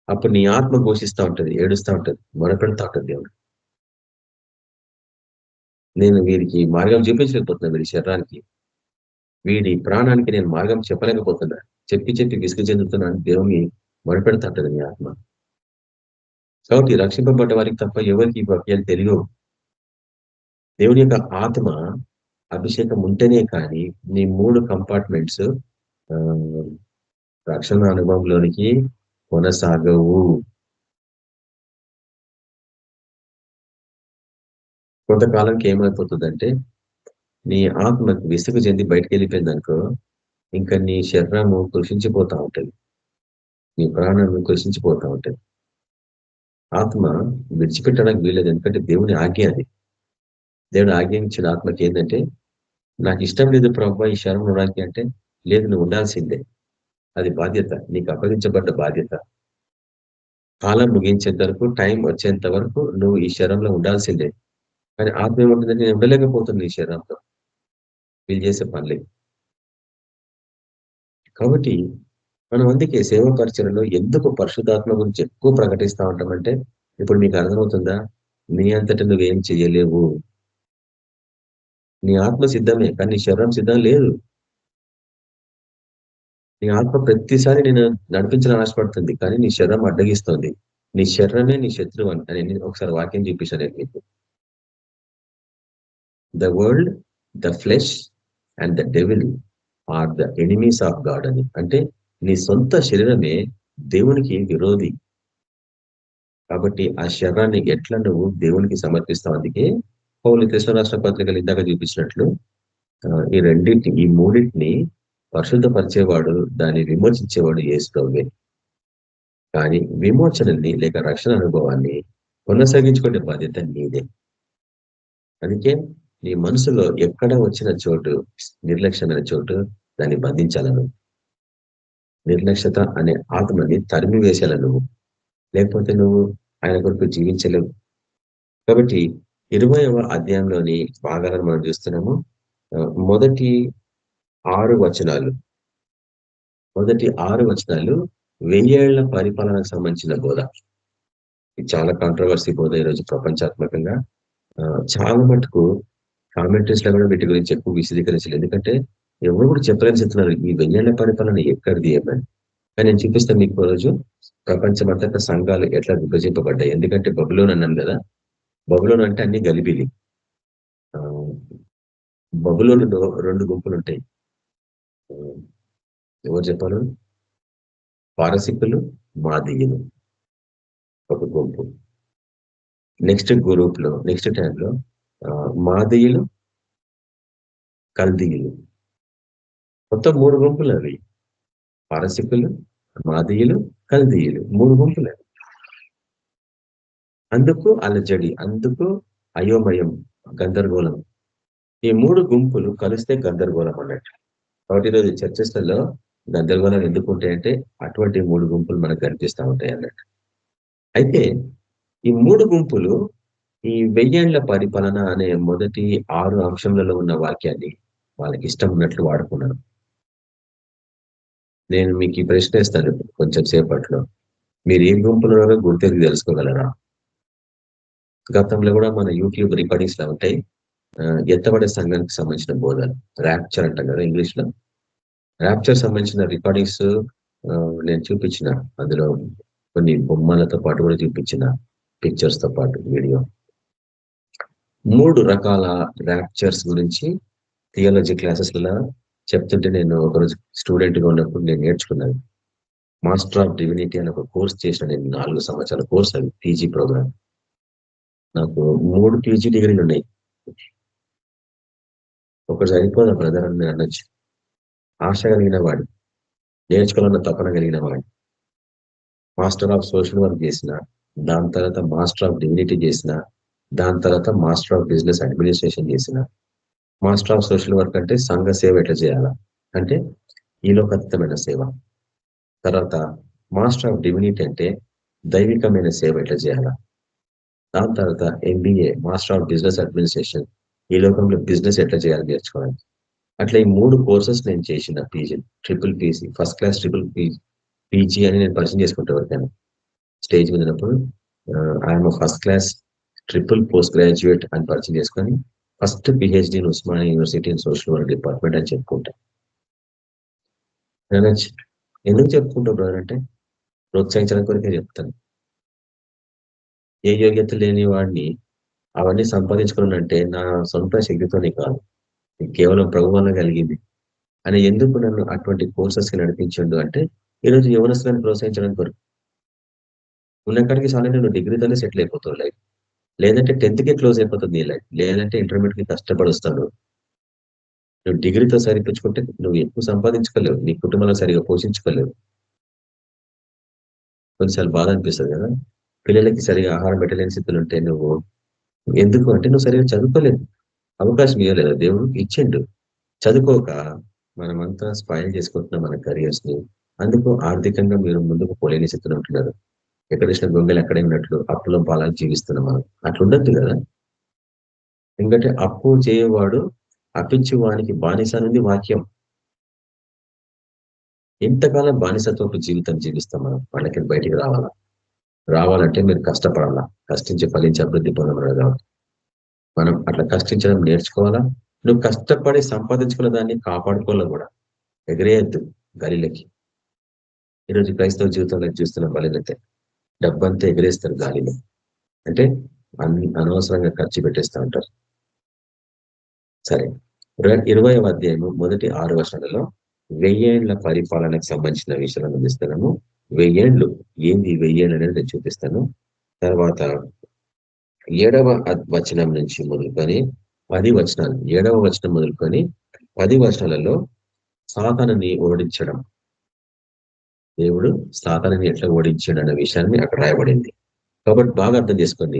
అప్పుడు నీ ఆత్మ ఘోషిస్తూ ఉంటది, ఏడుస్తూ ఉంటది, మొరపెడతా ఉంటది దేవుడు. నేను వీరికి మార్గం చూపించలేకపోతున్నా, వీడి శరీరానికి, వీడి ప్రాణానికి నేను మార్గం చెప్పలేకపోతున్నా, చెప్పి విసుగు చెందుతున్నాను దేవుని మొరపెడతా ఉంటది నీ ఆత్మ. కాబట్టి రక్షింపబడ్డ వారికి తప్ప ఎవరికి ఈ వాక్యాలు తెలియవు. దేవుని యొక్క ఆత్మ అభిషేకం ఉంటేనే కానీ నీ 3 కంపార్ట్మెంట్స్ రక్షణ అనుభవంలోనికి కొనసాగవు. కొంతకాలంకి ఏమైపోతుందంటే నీ ఆత్మ విసుగు చెంది బయటకు వెళ్ళిపోయింది అనుకో, ఇంకా నీ శరీరము కృషించిపోతా ఉంటుంది, నీ ప్రాణము కృషించిపోతా ఉంటుంది. ఆత్మ విడిచిపెట్టడానికి వీలేదు, ఎందుకంటే దేవుని ఆజ్ఞ అది. దేవుడు ఆజ్ఞించిన ఆత్మకి ఏంటంటే, నాకు ఇష్టం లేదు ప్రభువా ఈ శరీరం ఉండడానికి అంటే, లేదు నువ్వు ఉండాల్సిందే, అది బాధ్యత, నీకు అప్పగించబడ్డ బాధ్యత. కాలం ముగించేంత వరకు, టైం వచ్చేంత వరకు నువ్వు ఈ శరీరంలో ఉండాల్సిందే. కానీ ఆత్మ ఏముంటుందంటే నేను ఉండలేకపోతుంది ఈ శరీరంలో, వీళ్ళు చేసే పనులే. కాబట్టి మనం అందుకే సేవా పరిచయంలో ఎందుకు పరిశుద్ధాత్మ గురించి ఎక్కువ ప్రకటిస్తూ ఉంటామంటే, ఇప్పుడు మీకు అర్థమవుతుందా, నీ అంతటా నువ్వేం చెయ్యలేవు. నీ ఆత్మ సిద్ధమే, కానీ నీ శరీరం సిద్ధం లేదు. నీ ఆత్మ ప్రతిసారి నేను నడిపించాలని ఆశపడుతుంది, కానీ నీ శరీరం అడ్డగిస్తుంది. నీ శరీరమే నీ శత్రువు అని ఒకసారి వాక్యం చూపించాను మీకు. The world, the flesh and the devil are the enemies of God అని. అంటే నీ సొంత శరీరమే దేవునికి విరోధి. కాబట్టి ఆ శరీరాన్ని ఎట్లా నువ్వు దేవునికి సమర్పిస్తావు. అందుకే పౌలు తెస్సలోనికీయులకు రాసిన పత్రికలు ఇందాక చూపించినట్లు ఈ మూడింటిని పరిశుద్ధపరిచేవాడు, దాన్ని విమోచించేవాడు యేసు ప్రభువే. కానీ విమోచనని లేక రక్షణ అనుభవాన్ని కొనసాగించుకునే బాధ్యత నీదే. అందుకే నీ మనసులో ఎక్కడ వచ్చిన చోటు, నిర్లక్ష్యమైన చోటు, దాన్ని బంధించాలను. నిర్లక్ష్యత అనే ఆత్మని తరిమి వేసేలా నువ్వు, లేకపోతే నువ్వు ఆయన కొరకు జీవించలేవు. కాబట్టి 20వ అధ్యాయంలోని భాగాలను మనం చూస్తున్నాము. మొదటి 6 వచనాలు 1000 ఏళ్ల పరిపాలనకు సంబంధించిన బోధ. ఇది చాలా కాంట్రవర్సీ బోధ ఈరోజు ప్రపంచాత్మకంగా. చాలా మటుకు కామెంటరీస్ లో కూడా వీటి గురించి ఎక్కువ విశదీకరించలేదు. ఎందుకంటే ఎవరు కూడా చెప్పలేని చెప్తున్నారు ఈ 1000 ఏళ్ల పరిపాలన ఎక్కడిది ఏమని. కానీ నేను చూపిస్తాను మీకు రోజు ప్రపంచమంతటా సంఘాలు ఎట్లా విభజింపబడ్డాయి. ఎందుకంటే బబులోన్ అన్నాను కదా, బబులోన్ అంటే అన్ని గలిబిలి. బబులోనులో 2 గుంపులు ఉంటాయి. ఎవరు చెప్పారు? పారసికులు, మాదీయులు ఒక గుంపు. నెక్స్ట్ గ్రూప్ లో నెక్స్ట్ టైంలో మాదీయులు, కల్దీయులు. మొత్తం 3 గుంపులు అవి. పారసికులు, మాదీయులు, కల్దీయులు 3 గుంపులు అవి. అందుకు అలజడి, అందుకు అయోమయం, గందరగోళం. ఈ 3 గుంపులు కలిస్తే గందరగోళం అన్నట్టు. కాబట్టి ఈరోజు చర్చస్లలో గందరగోళం ఎందుకు ఉంటాయంటే అటువంటి 3 గుంపులు మనకు కనిపిస్తూ ఉంటాయి అన్నట్టు. అయితే ఈ 3 గుంపులు ఈ 1000 ఏళ్ల పరిపాలన అనే మొదటి 6 అంశంలలో ఉన్న వాక్యాన్ని వాళ్ళకి ఇష్టం ఉన్నట్లు వాడుకున్నారు. నేను మీకు ఈ ప్రశ్న ఇస్తాను కొంచెం సేపట్లో. మీరు ఏ గుంపులో గుర్తెరిగి తెలుసుకోగలరా? గతంలో కూడా మన యూట్యూబ్ రికార్డింగ్స్ లో ఉంటాయి. ఎత్తబడే సంఘానికి సంబంధించిన బోధలు, ర్యాప్చర్ అంటాం కదా ఇంగ్లీష్ లో. ర్యాప్చర్ సంబంధించిన రికార్డింగ్స్ నేను చూపించిన, అందులో కొన్ని బొమ్మలతో పాటు కూడా చూపించిన, పిక్చర్స్ తో పాటు వీడియో. 3 రకాల ర్యాప్చర్స్ గురించి థియాలజీ క్లాసెస్లలో చెప్తుంటే నేను ఒకరోజు స్టూడెంట్ గా ఉన్నప్పుడు నేను నేర్చుకున్నాను. మాస్టర్ ఆఫ్ డివినిటీ అని ఒక కోర్స్ చేసిన నేను. 4 సంవత్సరాల కోర్స్ అది, పీజీ ప్రోగ్రామ్. నాకు 3 పీజీ డిగ్రీలు ఉన్నాయి. ఒకటి సరిపోదా బ్రదర్ అని నేను అనొచ్చు. ఆశ కలిగిన వాడు, నేర్చుకోవాలన్న తపన కలిగిన వాడు. మాస్టర్ ఆఫ్ సోషల్ వర్క్ చేసిన, దాని తర్వాత మాస్టర్ ఆఫ్ డివినిటీ చేసిన, దాని తర్వాత మాస్టర్ ఆఫ్ బిజినెస్ అడ్మినిస్ట్రేషన్ చేసిన. మాస్టర్ ఆఫ్ సోషల్ వర్క్ అంటే సంఘ సేవ ఎట్లా చేయాలా అంటే ఈలోకతమైన సేవ. తర్వాత మాస్టర్ ఆఫ్ డివినిటీ అంటే దైవికమైన సేవ ఎట్లా చేయాలా. దాని తర్వాత MBA master of business administration, ఈ లోకంలో బిజినెస్ ఎట్లా చేయాలని నేర్చుకోవాలి. అట్లా ఈ 3 కోర్సెస్ నేను చేసిన PG, triple PG, first class triple PG అని నేను పరిచయం చేసుకుంటా ఎవరికైనా స్టేజ్ మీద ఉన్నప్పుడు. I'm first class triple post graduate అని పరిచయం చేసుకొని first PhD in Osmania university in social work department అని చెప్పుకుంటా. ఎందుకు చెప్పుకుంటా బ్రదర్ అంటే ప్రోత్సహించడం కొరికే చెప్తాను. ఏ యోగ్యత లేని వాడిని అవన్నీ సంపాదించుకున్నానంటే నా సొంత శక్తితోనే కాదు, కేవలం ప్రభు వల్ల కలిగింది అని. ఎందుకు నన్ను అటువంటి కోర్సెస్ కి నడిపించండు అంటే ఈరోజు యవనస్తులను ప్రోత్సహించడానికి కొరకు. ఉన్నక్కడికి చాలా నువ్వు డిగ్రీతోనే సెటిల్ అయిపోతావు లైఫ్, లేదంటే 10th కి క్లోజ్ అయిపోతుంది నీ లైఫ్, లేదంటే ఇంటర్మీడియట్ కి కష్టపడుస్తాడు. నువ్వు డిగ్రీతో సరిపించుకుంటే నువ్వు ఎక్కువ సంపాదించుకోలేవు, నీ కుటుంబాలను సరిగా పోషించుకోలేవు. కొన్నిసార్లు బాధ అనిపిస్తుంది కదా, పిల్లలకి సరిగా ఆహారం పెట్టలేని స్థితులు ఉంటే నువ్వు ఎందుకు అంటే నువ్వు సరిగా చదువుకోలేదు, అవకాశం ఇవ్వలేదు, దేవుడు ఇచ్చిండు. చదువుకోక మనమంతా స్పాయిల్ చేసుకుంటున్నాం మన కెరియర్స్ ని. అందుకు ఆర్థికంగా మీరు ముందుకు పోలేని స్థితిలో ఉంటున్నారు. ఎక్కడ ఇచ్చిన గొంగలు అక్కడే ఉన్నట్లు అప్పులో పాలాలు జీవిస్తున్నాం మనం. అట్లుండద్దు కదా. ఎందుకంటే అప్పు చేయవాడు అప్పించి వానికి బానిస అనేది వాక్యం. ఎంతకాలం బానిసత్వపు జీవితం జీవిస్తాం మనం? వాళ్ళకి బయటికి రావాలంటే మీరు కష్టపడాలా, కష్టించి ఫలించి అభివృద్ధి పొందమన్నారు కాబట్టి మనం అట్లా కష్టించడం నేర్చుకోవాలా. నువ్వు కష్టపడి సంపాదించుకున్న దాన్ని కాపాడుకోవాలా కూడా. ఎగరేయద్దు గాలిలోకి. ఈరోజు క్రైస్తవ జీవితంలో చూస్తున్న బలైతే డబ్బంతా ఎగరేస్తారు గాలిలో. అంటే అనవసరంగా ఖర్చు పెట్టేస్తూ ఉంటారు. సరే, 20వ అధ్యాయము మొదటి 6 వచనాలలో 1000 ఏళ్ల పరిపాలనకు సంబంధించిన విషయాలను అందిస్తున్నాము. 1000 ఏళ్ళు ఏంది 1000 ఏళ్ళు అనేది నేను చూపిస్తాను. తర్వాత 7వ వచనం నుంచి మొదలుకొని 10 వచనాలు, 7వ వచనం మొదలుకొని 10 వచనాలలో సాతానుని ఓడించడం, దేవుడు సాతానుని ఎట్లా ఓడించాడు అన్న విషయాన్ని అక్కడ రాయబడింది. కాబట్టి బాగా అర్థం చేసుకోండి.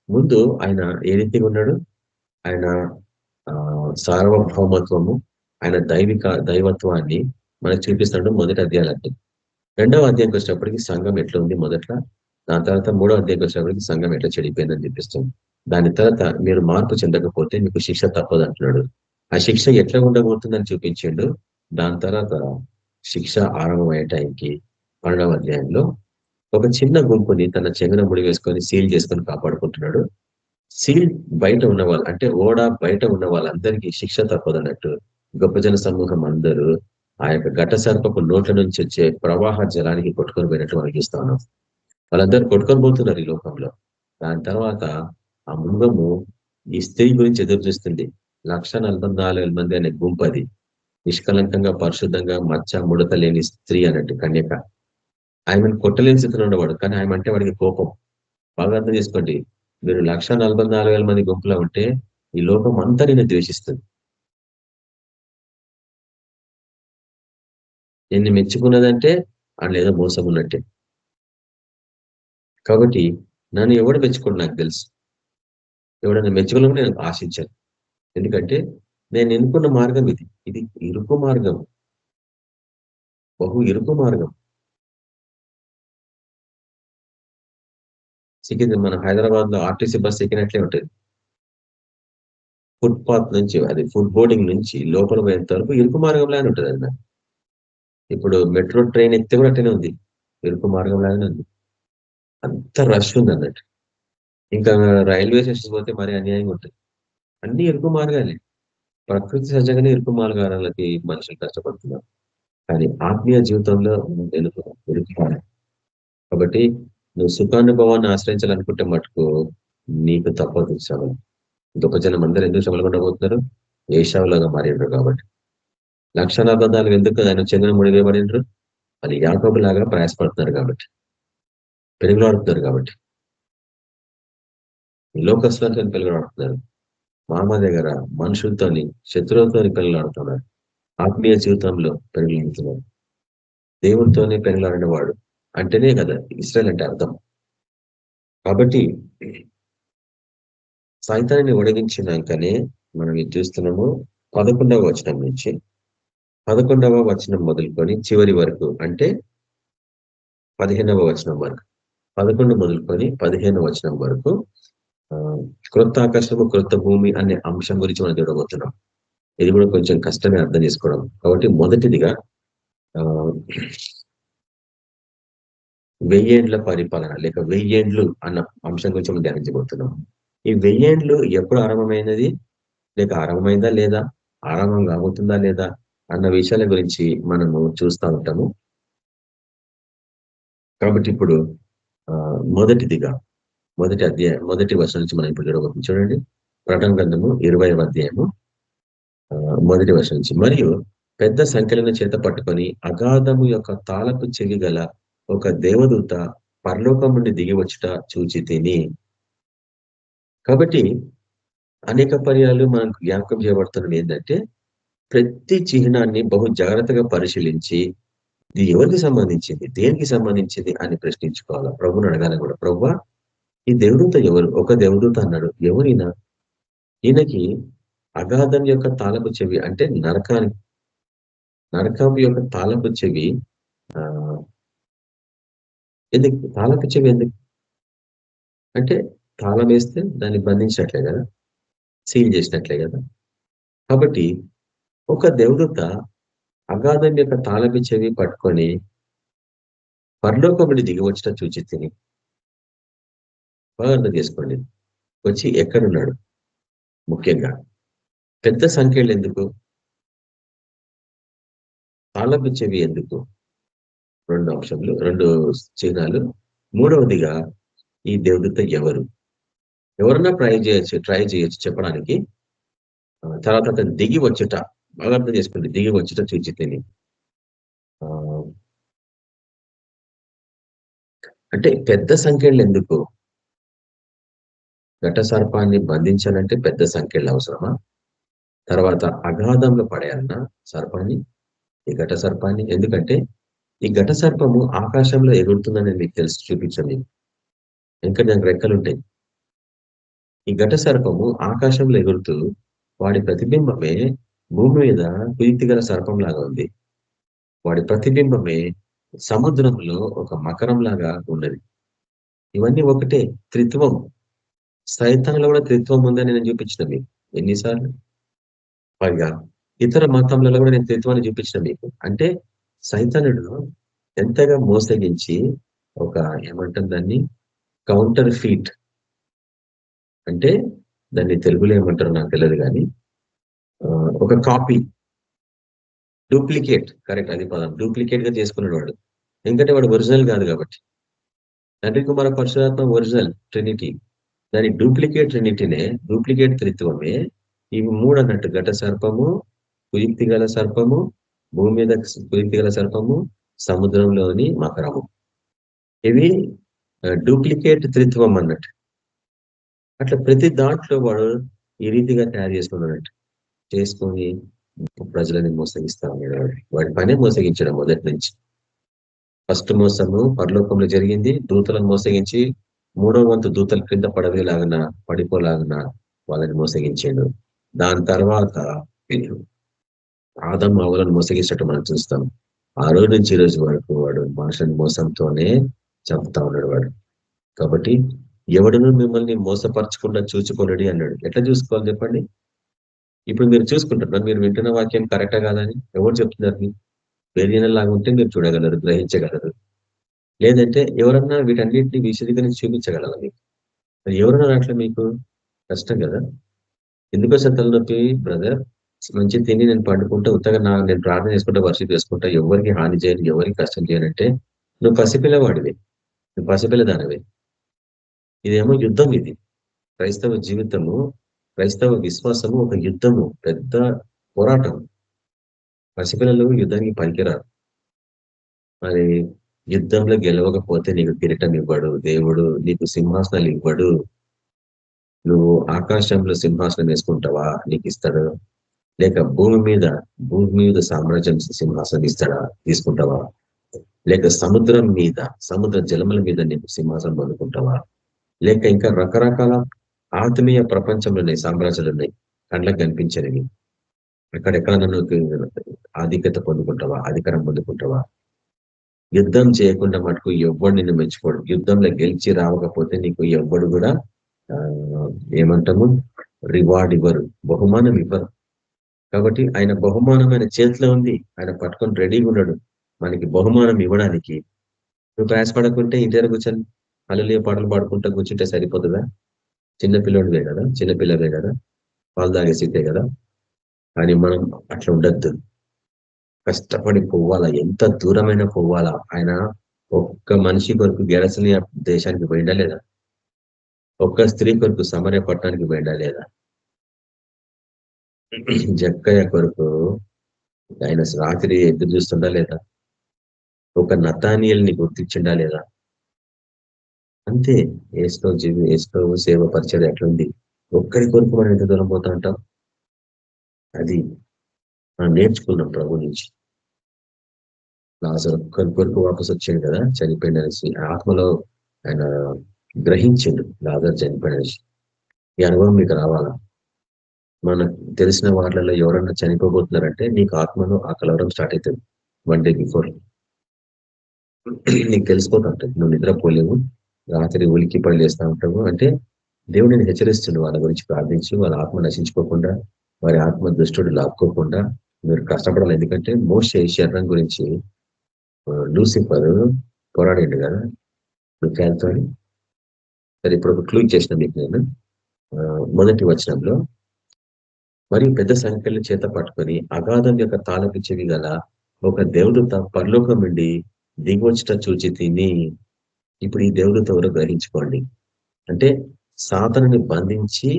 ముందు ఆయన ఏ రీతిగా ఉన్నాడు, ఆయన సార్వభౌమత్వము, ఆయన దైవత్వాన్ని మనకు చూపిస్తున్నాడు మొదటి అధ్యాయాలన్నీ. 2వ అధ్యాయంకి వచ్చినప్పటికీ సంఘం ఎట్లా ఉంది మొదట్లో, దాని తర్వాత 3వ అధ్యాయంకి వచ్చినప్పటికీ సంఘం ఎట్లా చెడిపోయిందని చూపిస్తుంది. దాని తర్వాత మీరు మార్పు చెందకపోతే మీకు శిక్ష తప్పదు అంటున్నాడు. ఆ శిక్ష ఎట్లా ఉండబోతుందని చూపించిండు. దాని తర్వాత శిక్ష ఆరంభమయ్యే టైంకి 12వ అధ్యాయంలో ఒక చిన్న గుంపుని తన చెంగున ముడి వేసుకొని సీల్ చేసుకొని కాపాడుకుంటున్నాడు. సీల్ బయట ఉన్న వాళ్ళు అంటే ఓడ బయట ఉన్న వాళ్ళందరికీ శిక్ష తప్పదన్నట్టు గొప్ప జన సమూహం అందరూ ఆ యొక్క ఘట సర్పపు నోట్ల నుంచి వచ్చే ప్రవాహ జలానికి కొట్టుకొని పోయినట్టు మనకి ఇస్తా ఉన్నాం. వాళ్ళందరూ కొట్టుకొని పోతున్నారు ఈ లోకంలో. దాని తర్వాత ఆ ముంగము ఈ స్త్రీ గురించి ఎదురు చూస్తుంది. 1,44,000 మంది అనే గుంపది నిష్కలంకంగా పరిశుద్ధంగా మచ్చ ముడత లేని స్త్రీ అన్నట్టు కన్యక. ఆమెను కొట్టలేని స్థితిలో ఉన్నవాడు, కానీ ఆమె అంటే వాడికి కోపం. బాగా అర్థం చేసుకోండి. మీరు 1,44,000 మంది గుంపులో ఉంటే ఈ లోకం అంతా నేను ద్వేషిస్తుంది. నిన్ను మెచ్చుకున్నదంటే అందులో ఏదో మోసం ఉన్నట్టే. కాబట్టి నన్ను ఎవడు మెచ్చుకోడు నాకు తెలుసు. ఎవడన్నా మెచ్చుకోవాలని నేను ఆశించాను. ఎందుకంటే నేను ఎన్నుకున్న మార్గం ఇది. ఇది ఇరుకు మార్గం, బహు ఇరుకు మార్గం. మన హైదరాబాద్ లో ఆర్టీసీ బస్ ఎక్కినట్లే ఉంటుంది. ఫుట్పాత్ నుంచి అది ఫుడ్ బోర్డింగ్ నుంచి లోపల పోయేంత వరకు ఇరుకు మార్గంలానే ఉంటుంది అన్న. ఇప్పుడు మెట్రో ట్రైన్ ఎక్కితే కూడా అట్టనే ఉంది, ఇరుకు మార్గంలాగానే ఉంది. అంత రష్ ఉంది అన్నట్టు. ఇంకా రైల్వే స్టేషన్ పోతే మరి అన్యాయంగా ఉంటుంది. అన్ని ఇరుకు మార్గాలే. ప్రకృతి సహజంగానే ఇరుకు మార్గాలకి మనుషులు కష్టపడుతున్నారు. కానీ ఆత్మీయ జీవితంలో ఇరుకు మార్గం. కాబట్టి నువ్వు సుఖానుభవాన్ని ఆశ్రయించాలనుకుంటే మటుకు నీకు తప్పదు శ్రమలు. గొప్ప జనం అందరూ ఎందుకు శ్రమలు కూడా పోతున్నారు? ఏషావులాగా మారిండ్రు కాబట్టి. 1,40,000 ఎందుకు ఆయన చెందిన ముడివేయబడినరు? వాళ్ళు యాకోబు లాగా ప్రయాసపడుతున్నారు కాబట్టి, పెరుగులాడుతున్నారు కాబట్టి. లోకస్తులతో పెరుగులాడుతున్నారు. మామ దగ్గర మనుషులతోని శత్రువులతో పెరుగులాడుతున్నారు. ఆత్మీయ జీవితంలో పెరుగులాడుతున్నారు. దేవునితోనే పెరుగులాడిన వాడు అంటేనే కదా ఇశ్రాయేల్ అంటే అర్థం. కాబట్టి సైతాన్ని ఒడిగించినాకనే మనం ఇది చూస్తున్నాము. 11వ వచనం నుంచి 11వ వచనం మొదలుకొని చివరి వరకు, అంటే 15వ వచనం వరకు, 11 మొదలుకొని 15వ వచనం వరకు క్రొత్త ఆకాశము క్రొత్త భూమి అనే అంశం గురించి మనం చూడబోతున్నాం. ఇది కూడా కొంచెం కష్టమే అర్థం చేసుకోవడం. కాబట్టి మొదటిదిగా 1000 ఏండ్ల పరిపాలన లేక 1000 ఏండ్లు అన్న అంశం గురించి మనం ధ్యానించబోతున్నాం. ఈ 1000 ఏండ్లు ఎప్పుడు ఆరంభమైనది, లేక ఆరంభమైందా లేదా, ఆరంభం కాబోతుందా లేదా అన్న విషయాల గురించి మనము చూస్తూ ఉంటాము. కాబట్టి ఇప్పుడు మొదటిదిగా మొదటి వర్షం నుంచి మనం ఇప్పుడు చూడబోతుంది. చూడండి, ప్రకటన గ్రంథము 20వ అధ్యాయము మొదటి వర్షం నుంచి. మరియు పెద్ద సంఖ్యలను చేత పట్టుకొని అగాధము యొక్క తాళపు చెవి గల ఒక దేవదూత పరలోకం నుండి దిగి వచ్చుట చూచి తిని. కాబట్టి అనేక పర్యాలు మనకు జ్ఞాపకం చేయబడుతున్నది ఏంటంటే, ప్రతి చిహ్నాన్ని బహు జాగ్రత్తగా పరిశీలించి ఇది ఎవరికి సంబంధించింది, దేనికి సంబంధించింది అని ప్రశ్నించుకోవాలి. ప్రభుని అడగాలి కూడా. ప్రభువా, ఈ దేవదూత ఎవరు? ఒక దేవదూత అన్నాడు. ఎవరైనా? ఈయనకి అగాధం యొక్క తాళపు చెవి అంటే నరకం యొక్క తాళపు చెవి. ఎందుకు తాళపు చెవి? ఎందుకు అంటే తాళం వేస్తే దాన్ని బంధించినట్లే కదా, సీల్ చేసినట్లే కదా. కాబట్టి ఒక దేవదూత అగాధం యొక్క తాళపు చెవి పట్టుకొని పరలోకముని దిగి వచ్చిన చూచి తిని. బాగా అర్థం చేసుకోండి. వచ్చి ఎక్కడున్నాడు? ముఖ్యంగా పెద్ద సంఖ్యలు ఎందుకు, తాళపు చెవి ఎందుకు? 2 అంశంలు, 2 చిహ్నాలు. మూడవదిగా ఈ దేవదూత ఎవరు? ఎవరన్నా ట్రై చేయొచ్చు చెప్పడానికి. తర్వాత అతను దిగి వచ్చుట, బాగా అర్థం చేసుకోండి, దిగి వచ్చుట చూచి తిని. అంటే పెద్ద సంఖ్యలు ఎందుకు? ఘట సర్పాన్ని బంధించాలంటే పెద్ద సంఖ్యలు అవసరమా? తర్వాత అగాధంలో పడేయాలన్నా సర్పాన్ని, ఈ ఘట సర్పాన్ని? ఎందుకంటే ఈ ఘట సర్పము ఆకాశంలో ఎగురుతుందని మీకు తెలిసి చూపించాను మీకు. ఎందుకంటే దానికి రెక్కలు ఉంటాయి. ఈ ఘట సర్పము ఆకాశంలో ఎగురుతూ వాడి ప్రతిబింబమే భూమి మీద కుయుక్తిగల సర్పం లాగా ఉంది. వాడి ప్రతిబింబమే సముద్రంలో ఒక మకరం లాగా ఉన్నది. ఇవన్నీ ఒకటే, త్రిత్వం. సైతాన్లో కూడా త్రిత్వం ఉందని నేను చూపించిన మీకు ఎన్నిసార్లు. పైగా ఇతర మతంలో కూడా నేను త్రిత్వాన్ని చూపించిన మీకు. అంటే సైతానుడు ఎంతగా మోసగించి ఒక ఏమంటారు దాన్ని, కౌంటర్ ఫీట్ అంటే దాన్ని తెలుగులో ఏమంటారో నాకు తెలియదు కానీ ఒక కాపీ, డూప్లికేట్, కరెక్ట్ అది పదం, డూప్లికేట్ గా చేసుకున్నాడు వాడు. ఎందుకంటే వాడు ఒరిజినల్ కాదు కాబట్టి. తండ్రి కుమార పరిశుధాత్మ ఒరిజినల్ ట్రినిటీ, దాని డూప్లికేట్ ట్రినిటీనే, డూప్లికేట్ త్రిత్వమే ఇవి మూడు అన్నట్టు. ఘట సర్పము, కుయుక్తి గల సర్పము, భూమి మీద కుయుక్తి గల సర్పము, సముద్రంలోని మకరము. ఇవి డూప్లికేట్ త్రిత్వం అన్నట్టు. అట్లా ప్రతి దాంట్లో వాడు ఈ రీతిగా తయారు చేసుకున్నాడట, చేసుకొని ప్రజలని మోసగిస్తా ఉన్నాడు. వాడి పనే మోసగించడం మొదటి నుంచి. ఫస్ట్ మోసము పరలోకంలో జరిగింది, దూతలను మోసగించి 3వ వంతు దూతల క్రింద పడిపోలాగన వాళ్ళని మోసగించాడు. దాని తర్వాత ఆదం అవ్వలను మోసగించినట్టు మనం చూస్తాం. ఆ రోజు నుంచి ఈ రోజు వరకు వాడు మనుషుని మోసంతోనే చంపుతా ఉన్నాడు వాడు. కాబట్టి ఎవడును మిమ్మల్ని మోసపరచకుండా చూసుకోలేడు అన్నాడు. ఎట్లా చూసుకోవాలి చెప్పండి? ఇప్పుడు మీరు చూసుకుంటున్నారు, మీరు వింటున్న వాక్యం కరెక్టా కాదని ఎవరు చెప్తున్నారు? వేరే లాగా ఉంటే మీరు చూడగలరు, గ్రహించగలరు. లేదంటే ఎవరన్నా వీటన్నిటిని విశదీకరించి చూపించగలరా మీకు? ఎవరన్నా అట్లా మీకు కష్టం కదా. ఎందుకోసం తలనొప్పి బ్రదర్? మంచి తిని నేను పండుకుంటా, ఉత్తగా నేను ప్రార్థన చేసుకుంటా, వర్షిప్ చేసుకుంటా, ఎవరికి హాని చేయను, ఎవరికి కష్టం చేయనంటే నువ్వు పసిపిల్లవాడివి, నువ్వు పసిపిల్లదానివి. ఇదేమో యుద్ధం. ఇది క్రైస్తవ జీవితము, క్రైస్తవ విశ్వాసము ఒక యుద్ధము, పెద్ద పోరాటం. పసిపిల్లలు యుద్ధానికి పనికిరారు. మరి యుద్ధంలో గెలవకపోతే నీకు కిరీటం ఇవ్వడు దేవుడు, నీకు సింహాసనాలు ఇవ్వడు. నువ్వు ఆకాశంలో సింహాసనం వేసుకుంటావా, నీకు ఇస్తాడు. లేక భూమి మీద సామ్రాజ్యం సింహాసనం ఇస్తాడా, తీసుకుంటావా? లేక సముద్రం మీద, సముద్ర జలముల మీద నీకు సింహాసనం పొందుకుంటావా? లేక ఇంకా రకరకాల ఆత్మీయ ప్రపంచంలోనే సామ్రాజ్యాలు ఉన్నాయి, కళ్ళకు కనిపించనివి. అక్కడెక్కడ నువ్వు ఆధిక్యత పొందుకుంటావా, అధికారం పొందుకుంటావా? యుద్ధం చేయకుండా మటుకు ఎవ్వడు నిన్ను మెచ్చుకోడు. యుద్ధంలో గెలిచి రావకపోతే నీకు ఎవ్వడు కూడా ఏమంటాము రివార్డ్ ఇవ్వరు, బహుమానం ఇవ్వరు. కాబట్టి ఆయన బహుమానం ఆయన చేతిలో ఉంది, ఆయన పట్టుకొని రెడీగా ఉన్నాడు మనకి బహుమానం ఇవ్వడానికి. నువ్వు ప్రయాసపడకుంటే ఇంటి కూర్చొని హల్లెలూయా పాటలు పాడుకుంటా కూర్చుంటే సరిపోతుందా? చిన్నపిల్లడివే కదా, చిన్నపిల్లవే కదా, పాలు తాగే స్థితే కదా. కానీ మనం అట్లా ఉండద్దు, కష్టపడి పోవాలా, ఎంత దూరమైన పోవాలా. ఆయన ఒక్క మనిషి కొరకు గెరసని దేశానికి పోయిండా లేదా? ఒక్క స్త్రీ కొరకు సమరయ పట్టణానికి పోయిండా లేదా? జక్కయ్య కొరకు ఆయన రాత్రి ఎదురు చూస్తుండా లేదా? ఒక నతానియల్ని గుర్తించిండా లేదా? అంతే. ఏస్తో సేవ పరిచయం ఎట్లుంది? ఒక్కడి కొరకు మనం ఎంత దూరం పోతా ఉంటాం. అది మనం నేర్చుకున్నాం ప్రభు నుంచి. లాజరు ఒక్కడి కొరకు వాపసు వచ్చాడు కదా, చనిపోయిన ఆత్మలో ఆయన గ్రహించిండు లాజరు చనిపోయిన. ఈ అనుభవం మీకు రావాలా? మనకు తెలిసిన వాటిలలో ఎవరన్నా చనిపోబోతున్నారంటే నీకు ఆత్మలో ఆ కలవరం స్టార్ట్ అవుతుంది 1 day బిఫోర్. నీకు తెలిసిపోతా ఉంటుంది, నువ్వు నిద్రపోలేవు, రాత్రి ఉలికి పడి చేస్తూ ఉంటావు. అంటే దేవుడిని హెచ్చరిస్తుండు, వాళ్ళ గురించి ప్రార్థించి వాళ్ళ ఆత్మ నశించుకోకుండా, వారి ఆత్మ దుష్టుడు లాక్కోకుండా మీరు కష్టపడాలి. ఎందుకంటే మోషే శరీరం గురించి లూసిఫర్ పోరాడిండు కదా మిఖాయిల్తో. సరే, ఇప్పుడు ఒక క్లూ చేసిన మీకు నేను మొదటి వచనంలో, మరియు పెద్ద సంఖ్యలో చేత పట్టుకొని అగాధం యొక్క తాళపు చెవి గల ఒక దేవదూత పరలోకం నుండి దిగొచ్చుట చూచి తిని. ఇప్పుడు ఈ దేవదూత ఎవరో గ్రహించుకోండి. అంటే సాతానుని బంధించి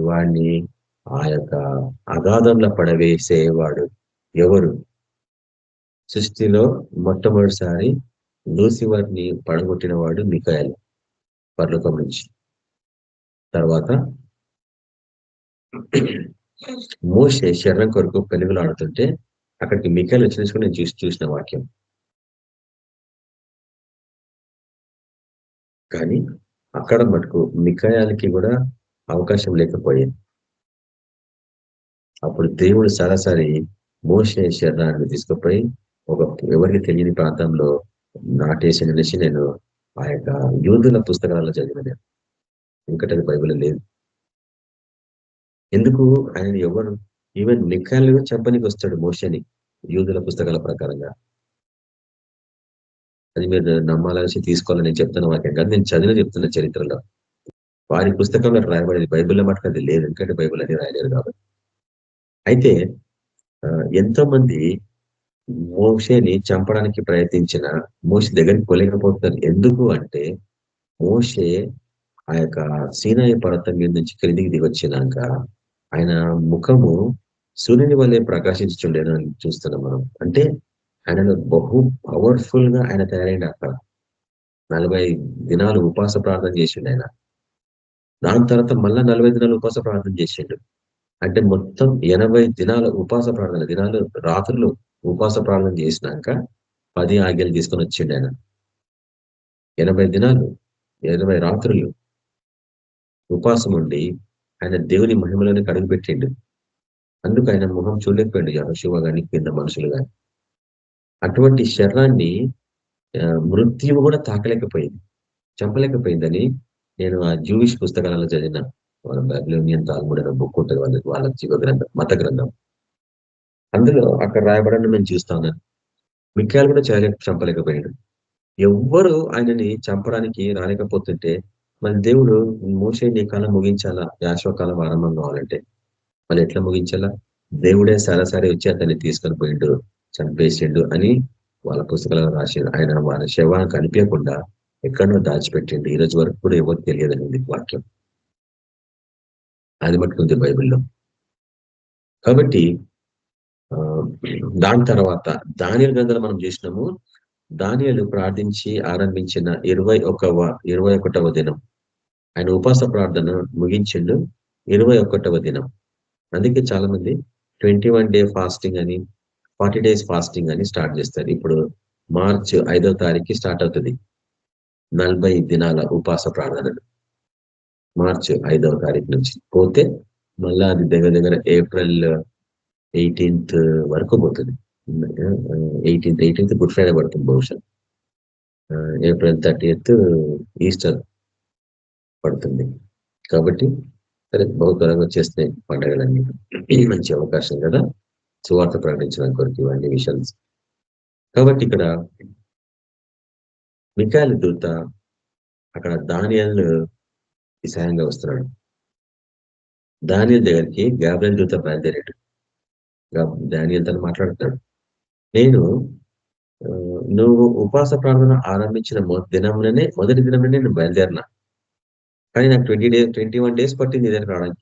వాడిని ఆ యొక్క అగాధంలో పడవేసేవాడు ఎవరు? సృష్టిలో మొట్టమొదటిసారి లూసిఫర్ని పడగొట్టిన వాడు మిఖాయిల్ పరలోకం నుంచి. తర్వాత మోషే శరీరం కొరకు పెనుగులాడుతుంటే అక్కడికి మిఖాయిల్ వచ్చిన నేను చూసిన వాక్యం. కానీ అక్కడ మటుకు మిఖాయిల్కి కూడా అవకాశం లేకపోయింది. అప్పుడు దేవుడు సరాసరి మోషే శరీరాన్ని తీసుకుపోయి ఒక ఎవరికి తెలియని ప్రాంతంలో నాటేసి నిలిచి నేను ఆ యొక్క యూదుల పుస్తకాలలో చదివాను. ఇంకటి బైబిల్ లేదు. ఎందుకు? ఆయన ఎవరు? ఈవెన్ మిఖాయిల్ చంపనికి వస్తాడు మోషేని యూదుల పుస్తకాల ప్రకారంగా. అది మీరు నమ్మాలని తీసుకోవాలని నేను చెప్తున్న వాక్యం కాదు, నేను చదివిన చెప్తున్న చరిత్రలో. వారి పుస్తకంలో రాయబడేది, బైబిల్లో మటుకు అది లేదు, ఎందుకంటే బైబిల్ అని రాయలేదు కాబట్టి. అయితే ఎంతో మంది మోషేని చంపడానికి ప్రయత్నించిన మోషే దగ్గరికి పోలేకపోతున్నారు. ఎందుకు అంటే మోషే ఆ యొక్క సీనాయి పర్వతం మీద నుంచి క్రిందికి దిగొచ్చినాక ఆయన ముఖము సూర్యుని వల్లే ప్రకాశించుండేను అని చూస్తున్నాం మనం. అంటే ఆయన బహు పవర్ఫుల్ గా ఆయన తయారైండు. అక్కడ 40 దినాలు ఉపవాస ప్రార్థన చేసిండు ఆయన. దాని తర్వాత మళ్ళా 40 దినాలు ఉపవాస ప్రార్థన చేసిండు. అంటే మొత్తం 80 దినాల ఉపవాస ప్రార్థన, దినాలు రాత్రులు ఉపవాస ప్రార్థన చేసినాక 10 ఆజ్ఞలు తీసుకొని వచ్చిండు ఆయన. 80 దినాలు 80 రాత్రులు ఉపవాసం ఉండి ఆయన దేవుని మహిమలోనే కడుగు పెట్టిండు. అందుకు ఆయన ముఖం చూడలేకపోయిండు యెహోషువ గాని కింద మనుషులు గాని. అటువంటి శరీరాన్ని మృత్యువు కూడా తాకలేకపోయింది, చంపలేకపోయిందని నేను ఆ జూయిష్ పుస్తకాలలో చదివిన. వాళ్ళ బాబిలోనియన్ తాల్ముడ్ అనే బుక్ ఉంటుంది వాళ్ళ జీవ గ్రంథం, మత గ్రంథం. అందులో అక్కడ రాయబడని నేను చూస్తా ఉన్నాను. మిక్కాయలు కూడా చంపలేకపోయాడు. ఎవ్వరు ఆయనని చంపడానికి రాలేకపోతుంటే మళ్ళీ దేవుడు మోషే నీ కాలం ముగించాలా, యాశ్వ కాలం ఆరంభం కావాలంటే మళ్ళీ ఎట్లా ముగించాలా? దేవుడే సరాసరి వచ్చి అతన్ని తీసుకొని పోయిండు, చంపేసిండు అని వాళ్ళ పుస్తకాలను రాసిండు. ఆయన వాళ్ళ శవాన్ని కనిపించకుండా ఎక్కడో దాచిపెట్టిండు. ఈ రోజు వరకు కూడా ఎవరికి తెలియదని వాక్యం అది మట్టుకుంది బైబిల్లో. కాబట్టి దాని తర్వాత దానియేలు గ్రంథాలు మనం చూసినాము. దానియేలు ప్రార్థించి ఆరంభించిన 21వ దినం ఆయన ఉపవాస ప్రార్థన ముగించిండు. 21వ దినం. అందుకే చాలా మంది 21 డే ఫాస్టింగ్ అని, 40 days ఫాస్టింగ్ అని స్టార్ట్ చేస్తారు. ఇప్పుడు మార్చ్ 5వ తారీఖు స్టార్ట్ అవుతుంది 40 దినాల ఉపవాస ప్రార్థనలు. మార్చ్ 5వ తారీఖు నుంచి పోతే మళ్ళా అది దగ్గర ఏప్రిల్ 18th వరకు పోతుంది. 18th గుడ్ ఫ్రైడే పడుతుంది బహుశా. ఏప్రిల్ 30th ఈస్టర్ పడుతుంది. కాబట్టి సరే బహు త్వరగా వచ్చేస్తున్నాయి పండుగలన్నీ. మంచి అవకాశం కదా సువార్త ప్రకటించడానికి కొరకు ఇవన్నీ విషయాలు. కాబట్టి ఇక్కడ మిఖాయేలు దూత అక్కడ దానియేలు సాయంగా వస్తున్నాడు. దానియేలు దగ్గరికి గాబ్రియెల్ దూత బయలుదేరాడు. దానియేలు తను మాట్లాడుతున్నాడు, నువ్వు ఉపవాస ప్రార్థన ఆరంభించిన మొదటి దినంలోనే నేను బయలుదేరినా, కానీ నాకు 21 days పట్టింది దగ్గర రావడానికి.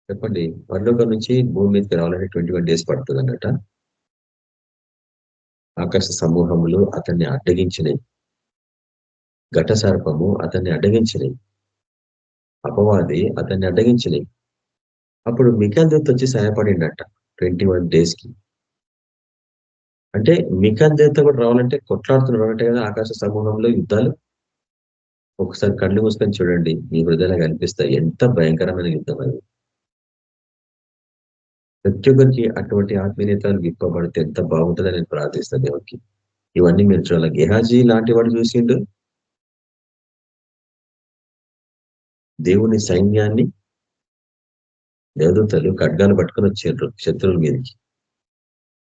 చెప్పండి, పరలోకం నుంచి భూమి మీదకి రావాలంటే 21 days పడుతుంది అన్నట. ఆకాశ సమూహములు అతన్ని అడ్డగించినాయి, ఘట సర్పము అతన్ని అడ్డగించినాయి, అపవాది అతన్ని అడ్డగించినాయి. అప్పుడు మిఖాయేలు దూత వచ్చి సహాయపడిండట 21 days కి. అంటే మిఖాయేలు దూత కూడా రావాలంటే కొట్లాడుతున్నాడు అంటే కదా ఆకాశ సమూహంలో యుద్ధాలు. ఒకసారి కళ్ళు మూసుకొని చూడండి, మీ హృదయాలు కనిపిస్తాయి. ఎంత భయంకరమైన యుద్ధం అది. ప్రతి ఒక్కరికి అటువంటి ఆత్మీయతలు విప్పబడితే ఎంత బాగుంటుందని నేను ప్రార్థిస్తాను దేవునికి. ఇవన్నీ మీరు చూడాలి. గెహాజీ లాంటి వాడు చూసిండు దేవుని సైన్యాన్ని, దేవదూతలు ఖడ్గాలు పట్టుకొని వచ్చారు శత్రువుల మీదకి.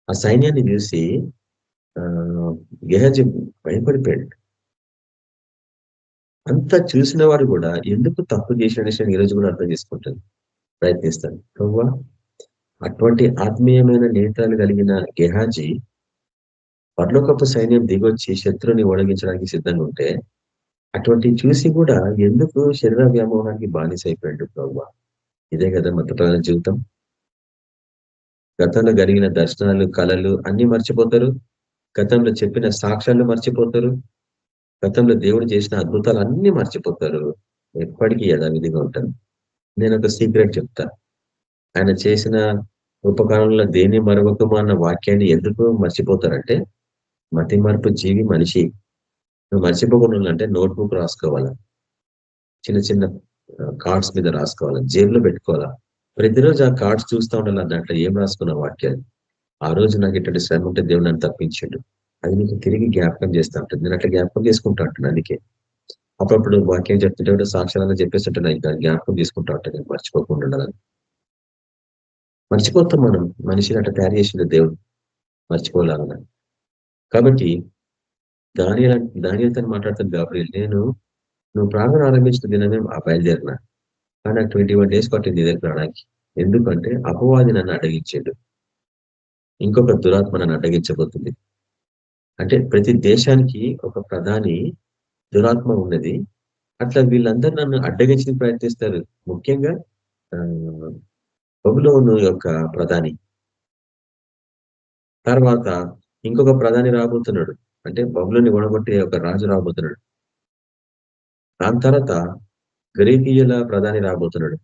ఆ సైన్యాన్ని చూసి గెహాజీ భయపడిపోయాడు. అంతా చూసిన వాడు కూడా ఎందుకు తప్పు చేసిన విషయం ఈరోజు కూడా అర్థం చేసుకుంటాను, ప్రయత్నిస్తాను. ప్రభువా, అటువంటి ఆత్మీయమైన నేత్రాలు కలిగిన గెహాజీ పరలోకపు సైన్యం దిగొచ్చి శత్రువుని ఓడగించడానికి సిద్ధంగా ఉంటే అటువంటి చూసి కూడా ఎందుకు శరీర వ్యామోహానికి బానిసైపోయాడు ప్రభువా? ఇదే కదా మతపరమైన జీవితం. గతంలో జరిగిన దర్శనాలు, కళలు అన్ని మర్చిపోతారు. గతంలో చెప్పిన సాక్ష్యాలు మర్చిపోతారు. గతంలో దేవుడు చేసిన అద్భుతాలు అన్ని మర్చిపోతారు. ఎప్పటికీ యథావిధిగా ఉంటాను. నేను ఒక సీక్రెట్ చెప్తా. ఆయన చేసిన ఉపకారంలో దేని మరొకము అన్న వాక్యాన్ని ఎందుకు మర్చిపోతారంటే, మతి మార్పు జీవి మనిషి. నువ్వు మర్చిపోకుండా అంటే నోట్బుక్ రాసుకోవాలా, చిన్న చిన్న కార్డ్స్ మీద రాసుకోవాలా, జేబులో పెట్టుకోవాలా. ప్రతిరోజు ఆ కార్డ్స్ చూస్తూ ఉండాలి. దాంట్లో ఏం రాసుకున్న వాక్యాలు, ఆ రోజు నాకు ఇటువంటి శ్రమ ఉంటే దేవుడు నన్ను తప్పించాడు, అది నీకు తిరిగి జ్ఞాపకం చేస్తూ ఉంటుంది. నేను అట్లా జ్ఞాపకం చేసుకుంటా ఉంటాను. అందుకే అప్పుడప్పుడు వాక్యం చెప్తుంటే కూడా సాక్ష్యాలను చెప్పేస్తుంటాను, ఇంకా జ్ఞాపకం తీసుకుంటా ఉంటాను నేను మర్చిపోకుండా ఉండాలని. మర్చిపోతాం మనం, మనిషిని అట్లా తయారు చేసింది దేవుడు మర్చిపోవాలన్న. కాబట్టి దానియేలు తను మాట్లాడుతాను, గాబ్రియెల్ నేను నువ్వు ప్రార్థన ఆరంభించిన దినమే బయలుదేరిన, కానీ నాకు 21 days పట్టింది నీ దగ్గర రావడానికి. ఎందుకంటే అపవాది నన్ను అడ్డగించాడు, ఇంకొక దురాత్మ నన్ను అడ్డగించబోతుంది. అంటే ప్రతి దేశానికి ఒక ప్రధాని దురాత్మ ఉన్నది. అట్లా వీళ్ళందరూ నన్ను అడ్డగించి ప్రయత్నిస్తారు. ముఖ్యంగా బబులోను యొక్క ప్రధాని, తర్వాత ఇంకొక ప్రధాని రాబోతున్నాడు, అంటే బబులోని ఓడగొట్టే ఒక రాజు రాబోతున్నాడు. దాని తర్వాత గ్రీకీయుల ప్రధాని రాబోతున్నాడు,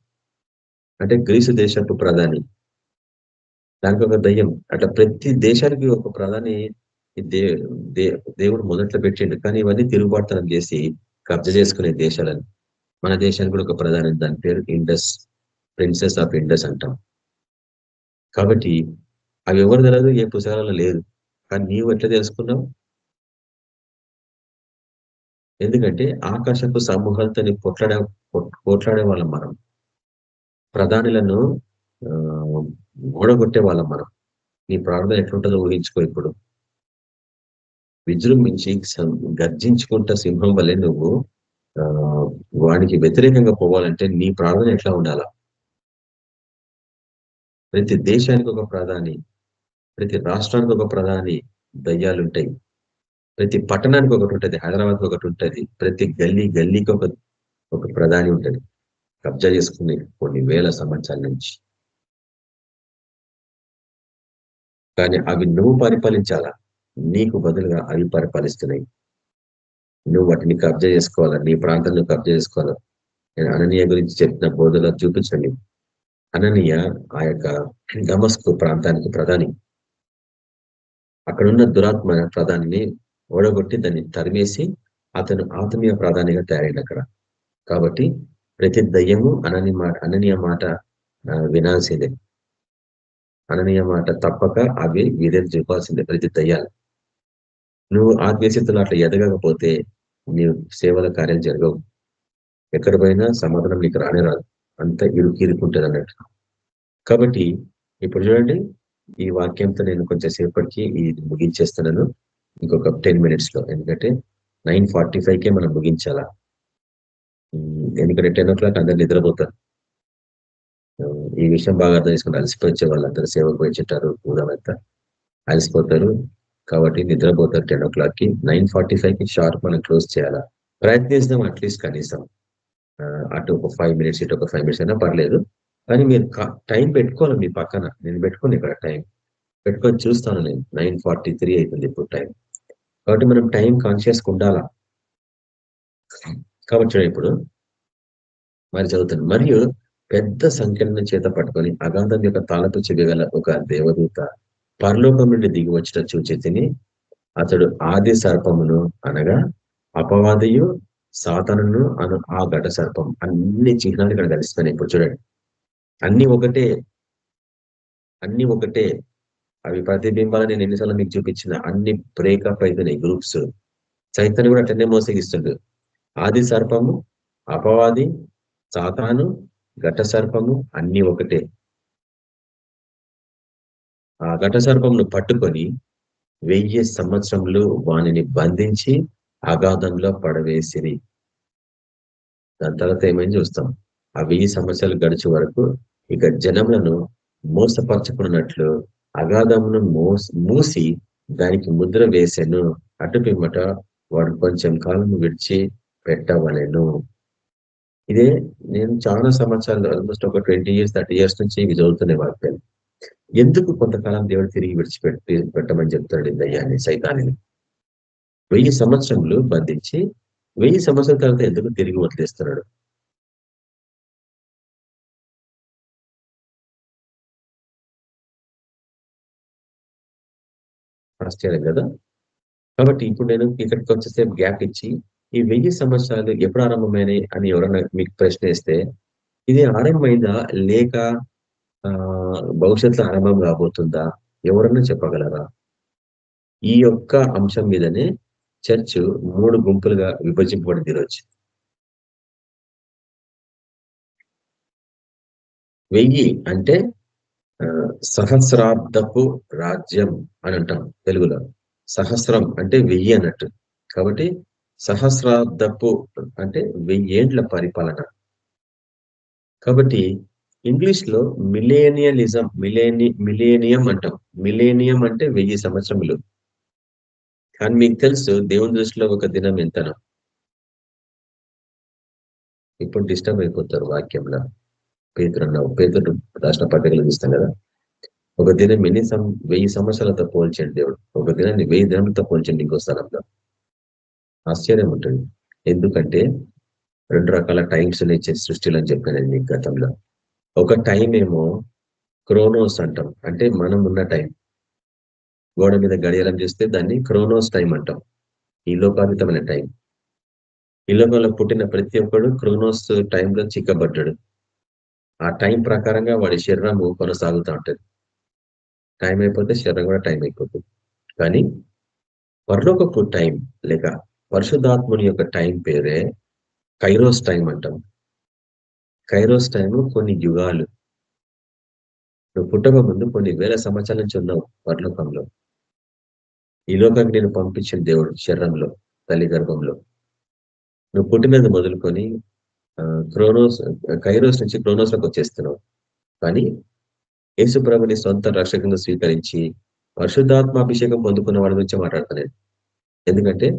అంటే గ్రీసు దేశపు ప్రధాని, దానికి ఒక దయ్యం. అట్లా ప్రతి దేశానికి ఒక ప్రధాని దేవుడు మొదట్లో పెట్టిండు. కానీ ఇవన్నీ తిరుగుబాటుతనం చేసి కబ్జా చేసుకునే దేశాలని. మన దేశానికి కూడా ఒక ప్రధాని, దాని పేరు ఇండస్, ప్రిన్సెస్ ఆఫ్ ఇండస్ అంటాం. కాబట్టి అవి ఎవరు తెలియదు, ఏ పుస్తకాలలో లేదు. కానీ నీవు ఎట్లా తెలుసుకున్నావు? ఎందుకంటే ఆకాశపు సమూహాలతో పోట్లాడే వాళ్ళం మనం, ప్రధానులను ఓడగొట్టే వాళ్ళం మనం. నీ ప్రార్థన ఎట్లుంటుందో ఊహించుకో. ఇప్పుడు విజృంభించి గర్జించుకుంటా సింహం వల్లే నువ్వు వానికి వ్యతిరేకంగా పోవాలంటే నీ ప్రార్థన ఎట్లా ఉండాలా? ప్రతి దేశానికి ఒక ప్రధాని, ప్రతి రాష్ట్రానికి ఒక ప్రధాని దయ్యాలుంటాయి. ప్రతి పట్టణానికి ఒకటి ఉంటుంది, హైదరాబాద్కి ఒకటి ఉంటుంది, ప్రతి గల్లీకి ఒక ప్రధాని ఉంటుంది, కబ్జా చేసుకుని కొన్ని వేల సంవత్సరాల నుంచి. కానీ అవి నువ్వు పరిపాలించాలా, నీకు బదులుగా అవి పరిపాలిస్తున్నాయి. నువ్వు వాటిని కబ్జా చేసుకోవాలా, నీ ప్రాంతాన్ని కబ్జా చేసుకోవాలా. నేను అననీయ గురించి చెప్పిన బోధలో చూపించండి. అననీయ ఆ యొక్క దమస్కు ప్రాంతానికి ప్రధాని. అక్కడున్న దురాత్మ ప్రధానిని ఓడగొట్టి దాన్ని తరిమేసి అతను ఆత్మీయ ప్రధానిగా తయారైంది అక్కడ. కాబట్టి ప్రతి దయ్యము అననీయ మాట వినాల్సిందే. అననీయ మాట తప్పక అవి వీధులు చూపాల్సిందే ప్రతి దయ్యాలు. నువ్వు ఆత్మీయస్థితులు అట్లా ఎదగకపోతే నీవు సేవల కార్యాలు జరగవు. ఎక్కడ పోయినా సమాధానం నీకు రానే రాదు, అంత ఇరుకుంటుంది అన్నట్టు. కాబట్టి ఇప్పుడు చూడండి, ఈ వాక్యంతో నేను కొంచెం సేపటికి ఇది ముగించేస్తున్నాను, ఇంకొక 10 minutes లో. ఎందుకంటే 9:45కే మనం ముగించాలా. ఎందుకంటే 10 o'clock అందరు నిద్రపోతారు. ఈ విషయం బాగా అర్థం చేసుకుని అలసిపోయే వాళ్ళందరూ సేవకు వచ్చేటారు, ఊరంతా అలసిపోతారు. కాబట్టి నిద్రపోతారు 10 o'clockకి. 9:45కి షార్ప్ మనం క్లోజ్ చేయాలా. ప్రయత్నిస్తాం అట్లీస్ట్ కనీసం. అటు ఒక 5 minutes, ఇటు ఒక 5 minutes అయినా పర్లేదు. కానీ మీరు టైం పెట్టుకోవాలి మీ పక్కన. నేను పెట్టుకోను ఇక్కడ టైం పెట్టుకొని చూస్తాను. నేను 9:43 అవుతుంది ఇప్పుడు టైం. కాబట్టి మనం టైం కాన్షియస్గా ఉండాలా. కాబట్టి ఇప్పుడు మరి చదువుతాను. మరియు పెద్ద సంఖ్యలను చేత పట్టుకొని అగాధం యొక్క తాళపు చెవిగల ఒక దేవదూత పరలోకం నుండి దిగి వచ్చిన చూచితిని. అతడు ఆది సర్పమును అనగా అపవాదియు సాతానును అను ఆ ఘట సర్పం. అన్ని చిహ్నాలు ఇక్కడ కలిసిపోయినాయి. ఇప్పుడు చూడండి, అన్ని ఒకటే. అవి ప్రతిబింబాలు నేను ఎన్నిసార్లు మీకు చూపించిన అన్ని బ్రేకప్ అయిపోయినాయి గ్రూప్స్. సైతాన్ని కూడా అట్లనే మోసగిస్తుండు. ఆది సర్పము, అపవాది, సాతాను, ఘట సర్పము అన్ని ఒకటే. ఆ ఘట సర్పమును పట్టుకొని 1000 సంవత్సరములు వానిని బంధించి అగాధంలో పడవేసిరి. దాని తర్వాత ఏమైంది చూస్తాం. ఆ 1000 సంవత్సరాలు గడిచే వరకు ఇక జనములను మోసపరచుకున్నట్లు అగాధమును మూసి దానికి ముద్ర వేసెను. అటు పిమ్మట వాడు కొంచెం కాలం విడిచి పెట్టవలెను. ఇదే నేను చాలా సంవత్సరాలు, ఆల్మోస్ట్ ఒక 20 years 30 years నుంచి ఇవి చదువుతున్న వాక్యాలు. ఎందుకు కొంతకాలం దేవుడు తిరిగి పెట్టమని చెప్తాడు దయ్యాన్ని, సైతాన్ని? 1000 సంవత్సరములు బంధించి 1000 సంవత్సరాల తర్వాత ఎందుకు తిరిగి వదిలేస్తున్నాడు? ఆశ్చర్యం కదా. కాబట్టి ఇప్పుడు నేను ఇక్కడికి వచ్చేసేపు గ్యాప్ ఇచ్చి ఈ 1000 సంవత్సరాలు ఎప్పుడు ఆరంభమైనాయి అని ఎవరన్నా మీకు ప్రశ్న వేస్తే, ఇది ఆరంభమైందా లేక భవిష్యత్తులో ఆరంభం కాబోతుందా ఎవరన్నా చెప్పగలరా? ఈ యొక్క అంశం మీదనే చర్చ్ 3 గుంపులుగా విభజింపబడింది ఈరోజు. 1000 అంటే సహస్రాబ్దపు రాజ్యం అని అంటాం తెలుగులో. సహస్రం అంటే 1000 అన్నట్టు. కాబట్టి సహస్రాబ్దపు అంటే 1000 ఏండ్ల పరిపాలన. కాబట్టి ఇంగ్లీష్ లో మిలేనియం అంటాం. మిలేనియం అంటే 1000 సంవత్సరములు. కానీ మీకు తెలుసు దేవుని దృష్టిలో ఒక దినం ఎంతనో. ఇప్పుడు డిస్టర్బ్ అయిపోతారు వాక్యంలో. పేతురు రాష్ట్ర పత్రికలు చూస్తాం కదా, ఒక దినం 1000 సంవత్సరాలతో పోల్చండి దేవుడు. ఒక దినాన్ని 1000 దినాలతో పోల్చండి ఇంకో స్థలంలో. ఆశ్చర్యం ఉంటుంది. ఎందుకంటే 2 రకాల టైమ్స్ ఉన్నాయి సృష్టిలో అని చెప్పాను నేను మీకు గతంలో. ఒక టైం ఏమో క్రోనోస్ అంటాం, అంటే మనం ఉన్న టైం. గోడ మీద గడియారం చేస్తే దాన్ని క్రోనోస్ టైం అంటాం, ఈ లోకాతీతమైన టైం. ఈ లోకంలో పుట్టిన ప్రతి ఒక్కడు క్రోనోస్ టైంలో చిక్కబడ్డాడు. ఆ టైం ప్రకారంగా వాడి శరీరము కొనసాగుతూ ఉంటుంది. టైం అయిపోతే శరీరం కూడా టైం అయిపోతుంది. కానీ పరలోకపు టైం లేక పరిశుద్ధాత్ముని యొక్క టైం పేరే కైరోస్ టైం అంటాం. కైరోస్ టైము కొన్ని యుగాలు. నువ్వు పుట్టక ముందు కొన్ని వేల సంవత్సరాల నుంచి ఉన్నావు పరలోకంలో. ఈ లోకానికి నేను పంపించిన దేవుడు శరీరంలో, తల్లి గర్భంలో. నువ్వు పుట్టినది మొదలుకొని కైరోస్ నుంచి క్రోనోస్ లోకి వచ్చేస్తున్నావు. కానీ యేసు ప్రభుని సొంత రక్షకంగా స్వీకరించి పరిశుద్ధాత్మ అభిషేకం పొందుకున్న వాడి గురించి మాట్లాడుతున్నాను. ఎందుకంటే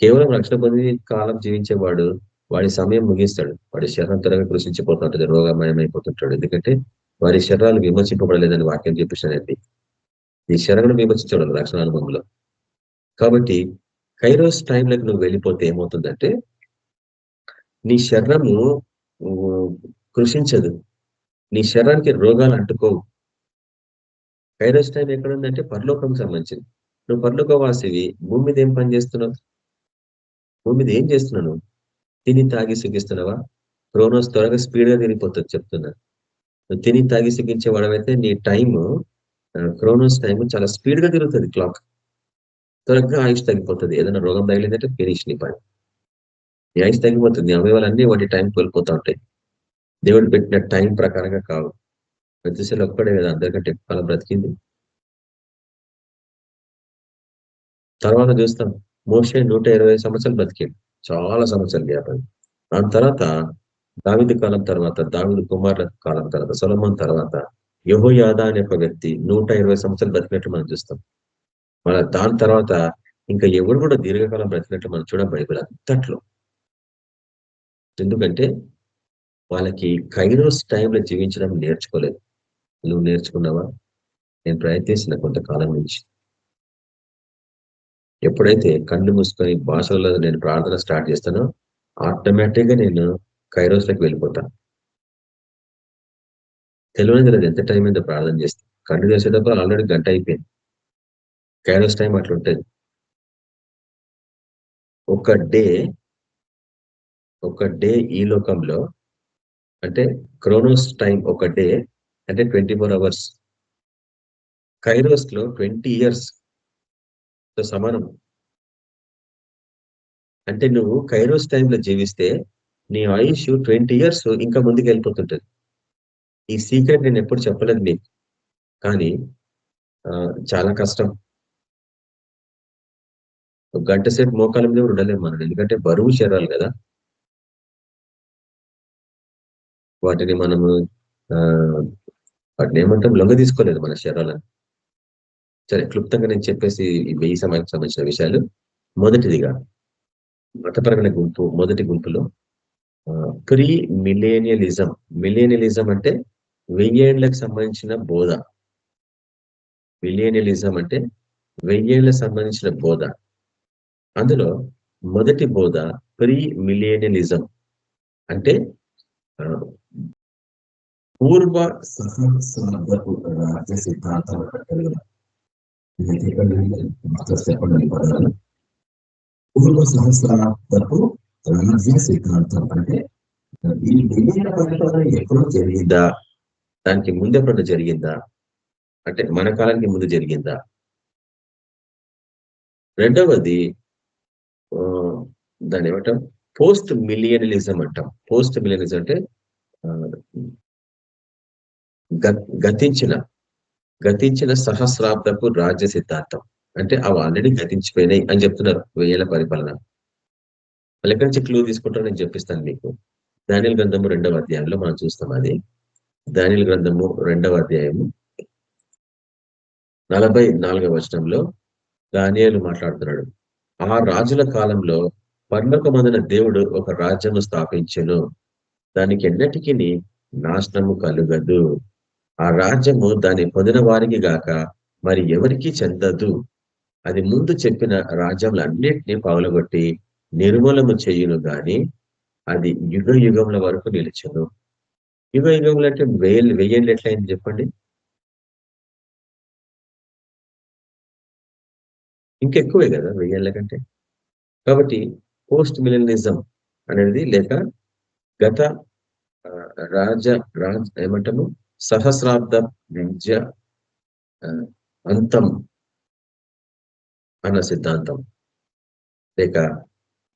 కేవలం రక్షణ పొంది కాలం జీవించేవాడు వాడి సమయం ముగిస్తాడు. వాడి శరీరం త్వరగా కృషించిపోతుంటది, రోగమయమైపోతుంటాడు. ఎందుకంటే వారి శరీరాలు విమర్శింపబడలేదని వాక్యం చూపించానండి. ఈ శరీరం విమర్శించబడదు రక్షణ అనుభవంలో. కాబట్టి కైరోస్ టైంలోకి నువ్వు వెళ్ళిపోతే ఏమవుతుందంటే నీ శరీరము కృషించదు, నీ శరీరానికి రోగాలు అంటుకోవు. కైరోస్ టైం ఎక్కడుందంటే పరలోకం సంబంధించింది. నువ్వు పరలోకవాసివి, భూమి మీద ఏం పని చేస్తున్నావు? భూమి మీద ఏం చేస్తున్నావు? తిని తాగి సుఖిస్తున్నావా? క్రోనోస్ త్వరగా స్పీడ్గా తిరిగిపోతుంది చెప్తున్నా. నువ్వు తిని తాగి సుఖించే వాడమైతే నీ టైము, క్రోనోస్ టైము చాలా స్పీడ్గా తిరుగుతుంది. క్లాక్ త్వరగా ఆయుష్ తగ్గిపోతుంది. ఏదైనా రోగం తగిలిందంటే ఫినిష్ నీ పని, నీ ఆయుష్ తగ్గిపోతుంది. నీ అవయవాలన్నీ వాటి టైం కోల్పోతూ ఉంటాయి. దేవుడు పెట్టిన టైం ప్రకారంగా కావు. ప్రతిశలు ఒక్కడే కదా అందరికంటే ఎక్కువ కాలం బ్రతికింది. తర్వాత చూస్తాం మోషే 120 సంవత్సరాలు బ్రతికింది, చాలా సంవత్సరాలు గ్యాప్. దాని తర్వాత దావీదు కాలం తర్వాత, దావీదు కుమారుల కాలం తర్వాత, సొలొమోన్ తర్వాత యెహోయాదా అనే ఒక వ్యక్తి 120 సంవత్సరాలు బ్రతికినట్లు మనం చూస్తాం. మళ్ళీ దాని తర్వాత ఇంకా ఎవరు కూడా దీర్ఘకాలం బ్రతికినట్లు మనం చూడం బైబిల్ అంతట్లో. ఎందుకంటే వాళ్ళకి కైరోస్ టైంలో జీవించడం నేర్చుకోలేదు. నువ్వు నేర్చుకున్నావా? నేను ప్రయత్నిస్తున్నా కొంతకాలం నుంచి. ఎప్పుడైతే కళ్ళు మూసుకొని భాషలలో నేను ప్రార్థన స్టార్ట్ చేస్తానో ఆటోమేటిక్గా నేను కైరోస్లోకి వెళ్ళిపోతాను. తెలియదు లేదు ఎంత టైం అయిందో ప్రార్థన చేస్తే. కళ్ళు చేసేటప్పుడు ఆల్రెడీ గంట అయిపోయింది. కైరోస్ టైం అట్లా ఉంటుంది. ఒక డే ఈ లోకంలో అంటే క్రోనోస్ టైం ఒక డే అంటే 24 hours. కైరోస్ లో 20 years తో సమానం. అంటే నువ్వు కైరోస్ టైంలో జీవిస్తే నీ ఆయుష్ 20 years ఇంకా ముందుకు వెళ్ళిపోతుంటది. ఈ సీక్రెట్ నేను ఎప్పుడు చెప్పలేదు మీకు, కానీ చాలా కష్టం. ఒక గంట సేపు మోకాల మీద ఉండలేము మనం, ఎందుకంటే బరువు శరీరాలు కదా. వాటిని మనము వాటిని ఏమంటాం, లొంగ తీసుకోలేదు మన శరీరాలను. సరే, క్లుప్తంగా నేను చెప్పేసి ఈ 1000 సమయానికి సంబంధించిన విషయాలు. మొదటిదిగా మతపరమైన గుంపు, మొదటి గుంపులో ప్రీ మిలేనియలిజం. మిలేనియలిజం అంటే 1000 ఏళ్లకు సంబంధించిన బోధ. మిలేనియలిజం అంటే 1000 ఏళ్లకు సంబంధించిన బోధ. అందులో మొదటి బోధ ప్రీ మిలేనియలిజం అంటే పూర్వ సహస్రాబ్దపు రాజ్య సిద్ధాంతం. పూర్వ సహస్రాబ్దపు రాజ్య సిద్ధాంతం అంటే ఈ మిలియన పరిపాలన ఎప్పుడో జరిగిందా, దానికి ముందు ఎప్పుడన్నా జరిగిందా అంటే మన కాలానికి ముందు జరిగిందా. రెండవది దాన్ని ఏమంటాం, పోస్ట్ మిలియనలిజం అంటాం. పోస్ట్ మిలియనలిజం అంటే గతించిన సహస్రాబ్దపు రాజ్య సిద్ధాంతం. అంటే అవి ఆల్రెడీ గతించిపోయినాయి అని చెప్తున్నారు 1000 ఏళ్ల పరిపాలన. మళ్ళీ ఎక్కడి నుంచి క్లూ తీసుకుంటారో నేను చెప్పిస్తాను మీకు. దానియేలు గ్రంథము 2వ అధ్యాయంలో మనం చూస్తాం. అది దానియేలు గ్రంథము 2వ అధ్యాయము 44వ వచనంలో దానియేలు మాట్లాడుతున్నాడు. ఆ రాజుల కాలంలో పరలోకమందున దేవుడు ఒక రాజ్యము స్థాపించెను, దానికి ఎన్నటికీ నాశనము కలుగదు. ఆ రాజ్యము దాని పొందిన వారికి గాక మరి ఎవరికీ చెందదు. అది ముందు చెప్పిన రాజ్యములన్నిటినీ పగలగొట్టి నిర్మూలము చేయును గాని అది యుగ యుగముల వరకు నిలిచెను. యుగ యుగములు అంటే వెయ్యేళ్ళు ఎట్లయింది చెప్పండి? ఇంకెక్కువే కదా 1000 ఏళ్ల కంటే. కాబట్టి పోస్ట్ మిలనిజం అనేది లేక గత ఏమంటాము సహస్రాబ్ద విద్య అంతం అన్న సిద్ధాంతం, లేక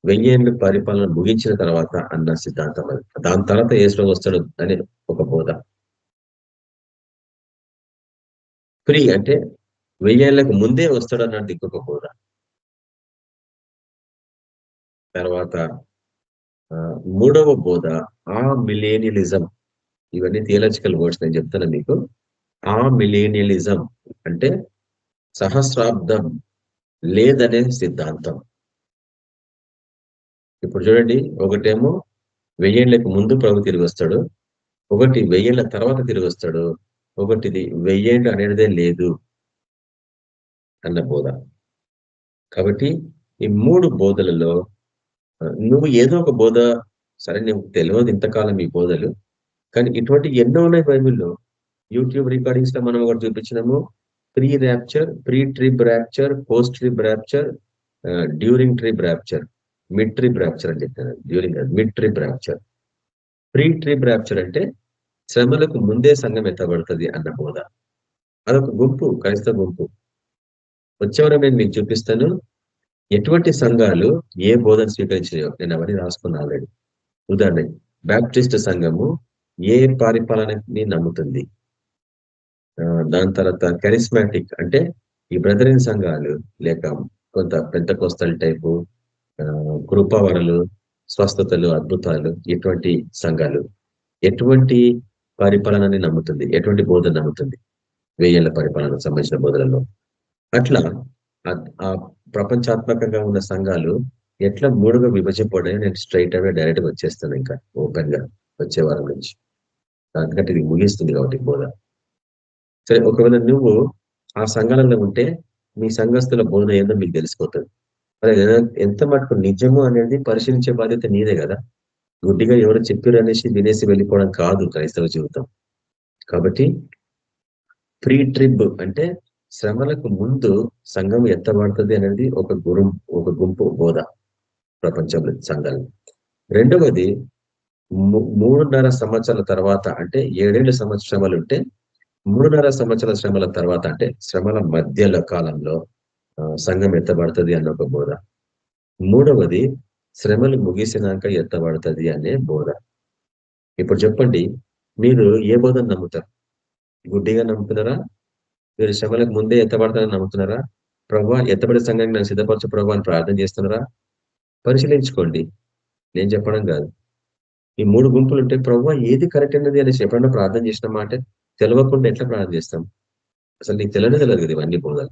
1000 ఏళ్ళు పరిపాలన ముగించిన తర్వాత అన్న సిద్ధాంతం. అది దాని తర్వాత యేసు వస్తాడు అనే ఒక బోధ. ఫ్రీ అంటే 1000 ఏళ్ళకు ముందే వస్తాడు అన్నది ఇంకొక బోధ. తర్వాత మూడవ బోధ ఆ మిలేనియలిజం. ఇవన్నీ థియలాజికల్ వర్డ్స్ నేను చెప్తాను మీకు. ఆ మిలేనియలిజం అంటే సహస్రాబ్దం లేదనే సిద్ధాంతం. ఇప్పుడు చూడండి, ఒకటేమో 1000 ఏళ్ళకు ముందు ప్రభు తిరిగి వస్తాడు, ఒకటి 1000 ఏళ్ళ తర్వాత తిరిగి వస్తాడు, ఒకటిది 1000 ఏళ్ళు అనేదే లేదు అన్న బోధ. కాబట్టి ఈ 3 బోధలలో నువ్వు ఏదో ఒక బోధ, సరే నీకు తెలియదు ఇంతకాలం ఈ బోధలు, కానీ ఇటువంటి ఎన్నో ఉన్నాయి బైబిల్లో. యూట్యూబ్ రికార్డింగ్స్ లో మనం ఒకటి చూపించినాము, pre rapture, pre ట్రిబ్ rapture, post ట్రిబ్ rapture, during ట్రిబ్ rapture, mid ట్రిబ్ rapture అని చెప్పాను. During mid ట్రిబ్ rapture. Pre ట్రిబ్ rapture అంటే శ్రమలకు ముందే సంఘం ఎత్తబడుతుంది అన్న బోధ. అదొక గుంపు, క్రైస్తవ గుంపు. వచ్చేవరం నేను మీకు చూపిస్తాను ఎటువంటి సంఘాలు ఏ బోధన స్వీకరించాయో. నేను అవన్నీ రాసుకున్నా ఆల్రెడీ. ఉదాహరణ, బ్యాప్టిస్ట్ సంఘము ఏ పరిపాలనని నమ్ముతుంది. దాని తర్వాత కరిస్మాటిక్ అంటే ఈ బ్రదరిన్ సంఘాలు, లేక కొంత పెంతకోస్తల్ టైపు, కృపావరలు, స్వస్థతలు, అద్భుతాలు, ఇటువంటి సంఘాలు ఎటువంటి పరిపాలనని నమ్ముతుంది, ఎటువంటి బోధన నమ్ముతుంది 1000 ఏళ్ల పరిపాలనకు సంబంధించిన బోధనలో. అట్లా ఆ ప్రపంచాత్మకంగా ఉన్న సంఘాలు ఎట్లా 3గా విభజింపబడాయో నేను స్ట్రైట్ అవే డైరెక్ట్గా వచ్చేస్తాను ఇంకా ఓపెన్ గా వచ్చే వారం నుంచి. ఎందుకంటే ఇది ముగిస్తుంది కాబట్టి బోధ. సరే, ఒకవేళ నువ్వు ఆ సంఘాలలో ఉంటే మీ సంఘస్థుల బోధన ఏదో మీకు తెలిసిపోతుంది. మరి ఎంత మటుకు నిజము అనేది పరిశీలించే బాధ్యత నీదే కదా. గుడ్డిగా ఎవరు చెప్పారు అనేసి వినేసి వెళ్ళిపోవడం కాదు క్రైస్తవ జీవితం. కాబట్టి ప్రీ ట్రిబ్ అంటే శ్రమలకు ముందు సంఘం ఎత్తబడుతుంది అనేది ఒక గుంపు బోధ ప్రపంచంలో సంఘాలు. రెండవది 3.5 సంవత్సరాల తర్వాత, అంటే 7 ఏళ్ల శ్రమలు ఉంటే 3.5 సంవత్సరాల శ్రమల తర్వాత, అంటే శ్రమల మధ్యలో కాలంలో సంఘం ఎత్తబడుతుంది అన్న ఒక బోధ. మూడవది శ్రమలు ముగిసినాక ఎత్తబడుతుంది అనే బోధ. ఇప్పుడు చెప్పండి, మీరు ఏ బోధన నమ్ముతారు? గుడ్డిగా నమ్ముతున్నారా? మీరు శ్రమలకు ముందే ఎత్తబడతారని నమ్ముతున్నారా? ప్రభువా ఎత్తబడే సంఘానికి నన్ను సిద్ధపరచు ప్రభు అని ప్రార్థన చేస్తున్నారా? పరిశీలించుకోండి, నేను చెప్పడం కాదు. ఈ 3 గుంపులు ఉంటే ప్రభువా ఏది కరెక్ట్ అన్నది అనేసి ఎప్పుడన్నా ప్రార్థన చేసిన మాట తెలియకుండా ఎట్లా ప్రార్థన చేస్తాం? అసలు నీకు తెలియదు కదా ఇవన్నీ బోధలు.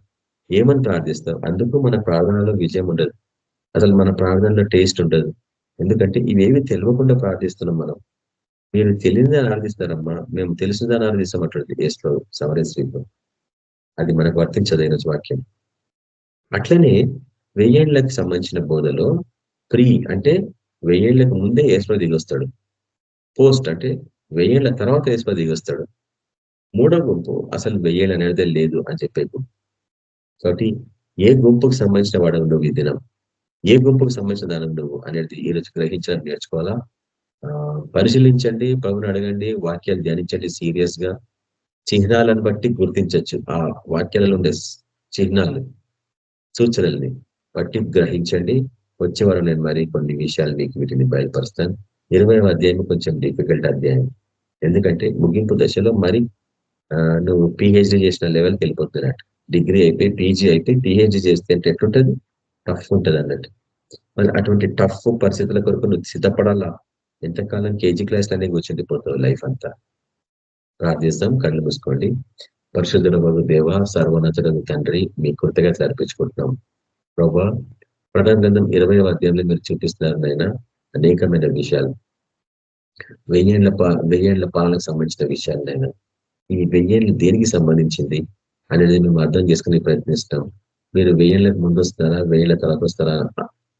ఏమని ప్రార్థిస్తాం? అందుకు మన ప్రార్థనలో విజయం ఉండదు, అసలు మన ప్రార్థనలో టేస్ట్ ఉండదు. ఎందుకంటే ఇవేవి తెలియకుండా ప్రార్థిస్తున్నాం మనం. మీరు తెలియదని ఆరాధిస్తారమ్మా, మేము తెలిసిందని ఆరాధిస్తామంటుంది ఏసులో సమరయ స్త్రీలో. అది మనకు వర్తించదైన వాక్యం. అట్లనే 1000 ఏళ్లకు సంబంధించిన బోధలో ప్రీ అంటే 1000 ఏళ్లకు ముందే యేసు దిగొస్తాడు, పోస్ట్ అంటే 1000 ఏళ్ల తర్వాత యేసు దిగొస్తాడు. మూడో గుంపు అసలు 1000 ఏళ్ళు అనేదే లేదు అని చెప్పే గుంపు. కాబట్టి ఏ గుంపుకు సంబంధించిన వాడు నువ్వు ఈ దినం, ఏ గుంపుకు సంబంధించిన దానం నువ్వు అనేది ఈరోజు గ్రహించడం నేర్చుకోవాలా. పరిశీలించండి, ప్రభుని అడగండి, వాక్యాలు ధ్యానించండి సీరియస్ గా. చిహ్నాలను బట్టి గుర్తించవచ్చు, ఆ వాక్యాలలో ఉండే చిహ్నాలు, సూచనల్ని బట్టి గ్రహించండి. వచ్చేవారు నేను మరి కొన్ని విషయాలు మీకు వీటిని బయలుపరుస్తాను. 20వ అధ్యాయం కొంచెం డిఫికల్ట్ అధ్యాయం, ఎందుకంటే ముగింపు దశలో మరి నువ్వు పిహెచ్డి చేసిన లెవెల్కి వెళ్ళిపోతున్నట్టు. డిగ్రీ అయిపోయి పీజీ అయిపోయి పిహెచ్డి చేస్తే అంటే ఎట్లుంటది? టఫ్ ఉంటుంది అన్నట్టు. మరి అటువంటి టఫ్ పరిస్థితుల కొరకు నువ్వు సిద్ధపడాలా. ఎంతకాలం కేజీ క్లాస్లోనే కూర్చుండిపోతావు లైఫ్ అంతా. ప్రార్థిస్తాం, కళ్ళు మూసుకోండి. పరిశుద్ధుల వగు దేవ, సర్వోన్నతుడగు తండ్రి, మీ కృతజ్ఞతలు అర్పించుకుంటున్నాం ప్రభా. ప్రకటన గ్రంథం 20వ అధ్యాయంలో మీరు చూపిస్తున్నారు నాయన అనేకమైన విషయాలు, వెయ్యేళ్ల పాలనకు సంబంధించిన విషయాలు నాయన. ఈ 1000 ఏళ్ళు దేనికి సంబంధించింది అనేది మేము అర్థం చేసుకునే ప్రయత్నిస్తాం. మీరు 1000 ఏళ్ళకు ముందు వస్తారా, 1000 ఏళ్ళ తర్వాత వస్తారా,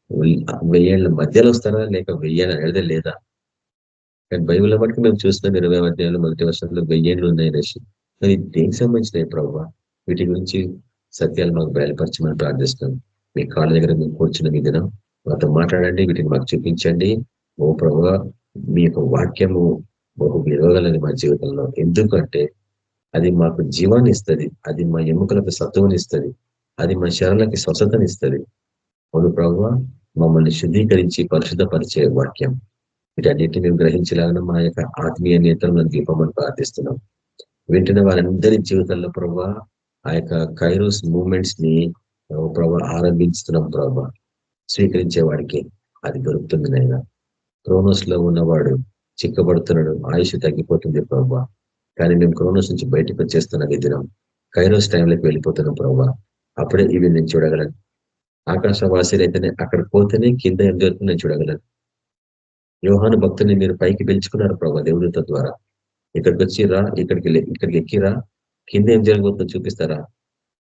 1000 ఏళ్ళ మధ్యలో వస్తారా, లేక 1000 అనేది లేదా? కానీ బైబిల్ బట్టి మేము చూస్తున్నాం 20వ అధ్యాయంలో మొదటి వర్షంలో 1000 ఏళ్ళు ఉన్నాయనేసి. మరి దేనికి సంబంధించినవి ప్రభావ? వీటి గురించి సత్యాలు మాకు బయలుపరచమని ప్రార్థిస్తున్నాం. మీ కాళ్ళ దగ్గర మేము కూర్చున్న మీ దినం మాతో మాట్లాడండి, వీటిని మాకు చూపించండి. ఓ ప్రభావ, మీ యొక్క వాక్యము బహు విలువగలది మా జీవితంలో. ఎందుకంటే అది మాకు జీవాన్ని ఇస్తుంది, అది మా ఎముకలకు సత్తువని ఇస్తుంది, అది మా శరీరాలకి స్వస్థతని ఇస్తుంది. అవును ప్రభువా, మమ్మల్ని శుద్ధీకరించి పరిశుద్ధపరిచే వాక్యం. వీటన్నిటిని మేము గ్రహించలాగా మా యొక్క ఆత్మీయ నేతలను దీపమని ప్రార్థిస్తున్నాం. వింటున్న వారందరి జీవితాల్లో ప్రభావ ఆ యొక్క కైరోస్ మూమెంట్స్ ని ప్రభావ ఆరంభిస్తున్నాం. ప్రభావ స్వీకరించే వాడికి అది దొరుకుతుంది నాయన. క్రోనోస్ లో ఉన్నవాడు చిక్కబడుతున్నాడు, ఆయుష్ తగ్గిపోతుంది ప్రభావ. కానీ మేము క్రోనోస్ నుంచి బయటకు వచ్చేస్తున్నాం. ఈ దినం కైరోస్ టైంలోకి వెళ్ళిపోతున్నాం ప్రభావ. అప్పుడే ఇవి నేను చూడగలను. ఆకాశవాసిలైతేనే అక్కడికి పోతేనే కింద ఏం జరుగుతుంది నేను చూడగలను. యోహాను భక్తుని మీరు పైకి పిలుచుకున్నారు ప్రభావ దేవుడితో ద్వారా. ఇక్కడికి వచ్చిరా, ఇక్కడికి ఎక్కిరా, కింద ఏం జరగబోతుందో చూపిస్తారా,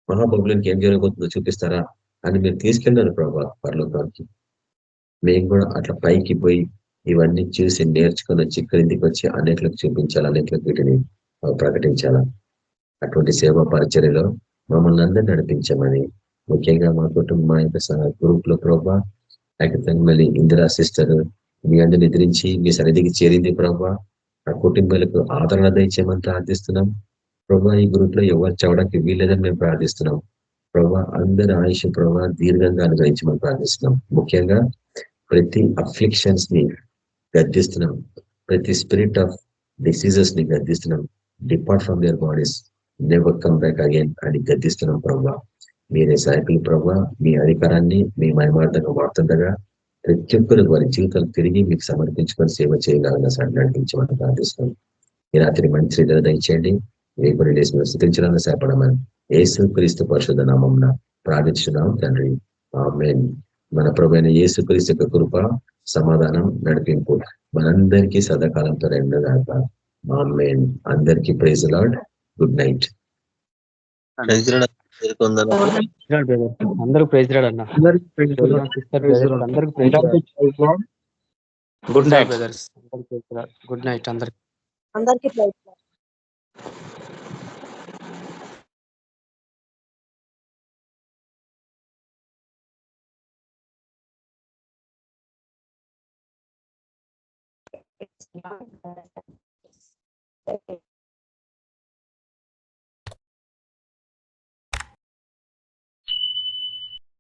మహాబబులకి ఏం జరగబోతుందో చూపిస్తారా అని మీరు తీసుకెళ్ళినారు ప్రభావ పరలోకానికి. మేము కూడా అట్లా పైకి పోయి ఇవన్నీ చూసి నేర్చుకొని వచ్చి క్రిందికి వచ్చి అనేకలకు చూపించాలి, అనేకలకు వీటిని ప్రకటించాలా. అటువంటి సేవా పరిచర్యలో మమ్మల్ని అందరినీ నడిపించమని, ముఖ్యంగా మా కుటుంబం మా యొక్క గ్రూప్ లో ప్రభా, మళ్ళీ ఇందిరా సిస్టర్ మీ అందరిని నిద్రించి మీ సన్నిధికి చేరింది ప్రభా. ఆ కుటుంబాలకు ఆదరణ దయచేయమని ప్రార్థిస్తున్నాం ప్రభా. ఈ గ్రూప్ లో ఎవరు చదవడానికి వీల్లేదని మేము ప్రార్థిస్తున్నాం ప్రభా. అందరి ఆయుష్ ప్రభా దీర్ఘంగా అనుగ్రహించమని ప్రార్థిస్తున్నాం. ముఖ్యంగా ప్రతి అఫ్లిక్షన్స్ ని గద్దిస్తున్నాం, ప్రతి స్పిరిట్ ఆఫ్ డిసీజెస్ ని గద్దిస్తున్నాం. Depart from their bodies, never come back again అని గద్దిస్తున్నాం ప్రభా. మీరే సహాయకులు ప్రభా. మీ అధికారాన్ని మీ మహిమార్థంగా వాడుతుండగా ప్రతి ఒక్కరు వారి జీవితాలు తిరిగి మీకు సమర్పించుకొని సేవ చేయగలగా నడిపించమని ప్రార్థిస్తున్నాం. ఈ రాత్రి మంచి రీతిలో దయచేయండి. రేపు లేసి స్వీకరించాలని సేపడమని యేసు క్రీస్తు పరిశుద్ధ నామమున ప్రార్థించున్నాం తండ్రి, ఆమేన్. మన ప్రభువైన యేసు క్రీస్తు యొక్క కృప, సమాధానం, నడిపింపు మనందరికీ సదాకాలంతో రెండుగాక. ఆమేన్. అందరికీ ప్రైజ్ లార్డ్. Good night. అందరూ ప్రైజ్ రాడ్ అన్న. Good night brothers. Good night అందరికి. అందరికీ ప్రైజ్.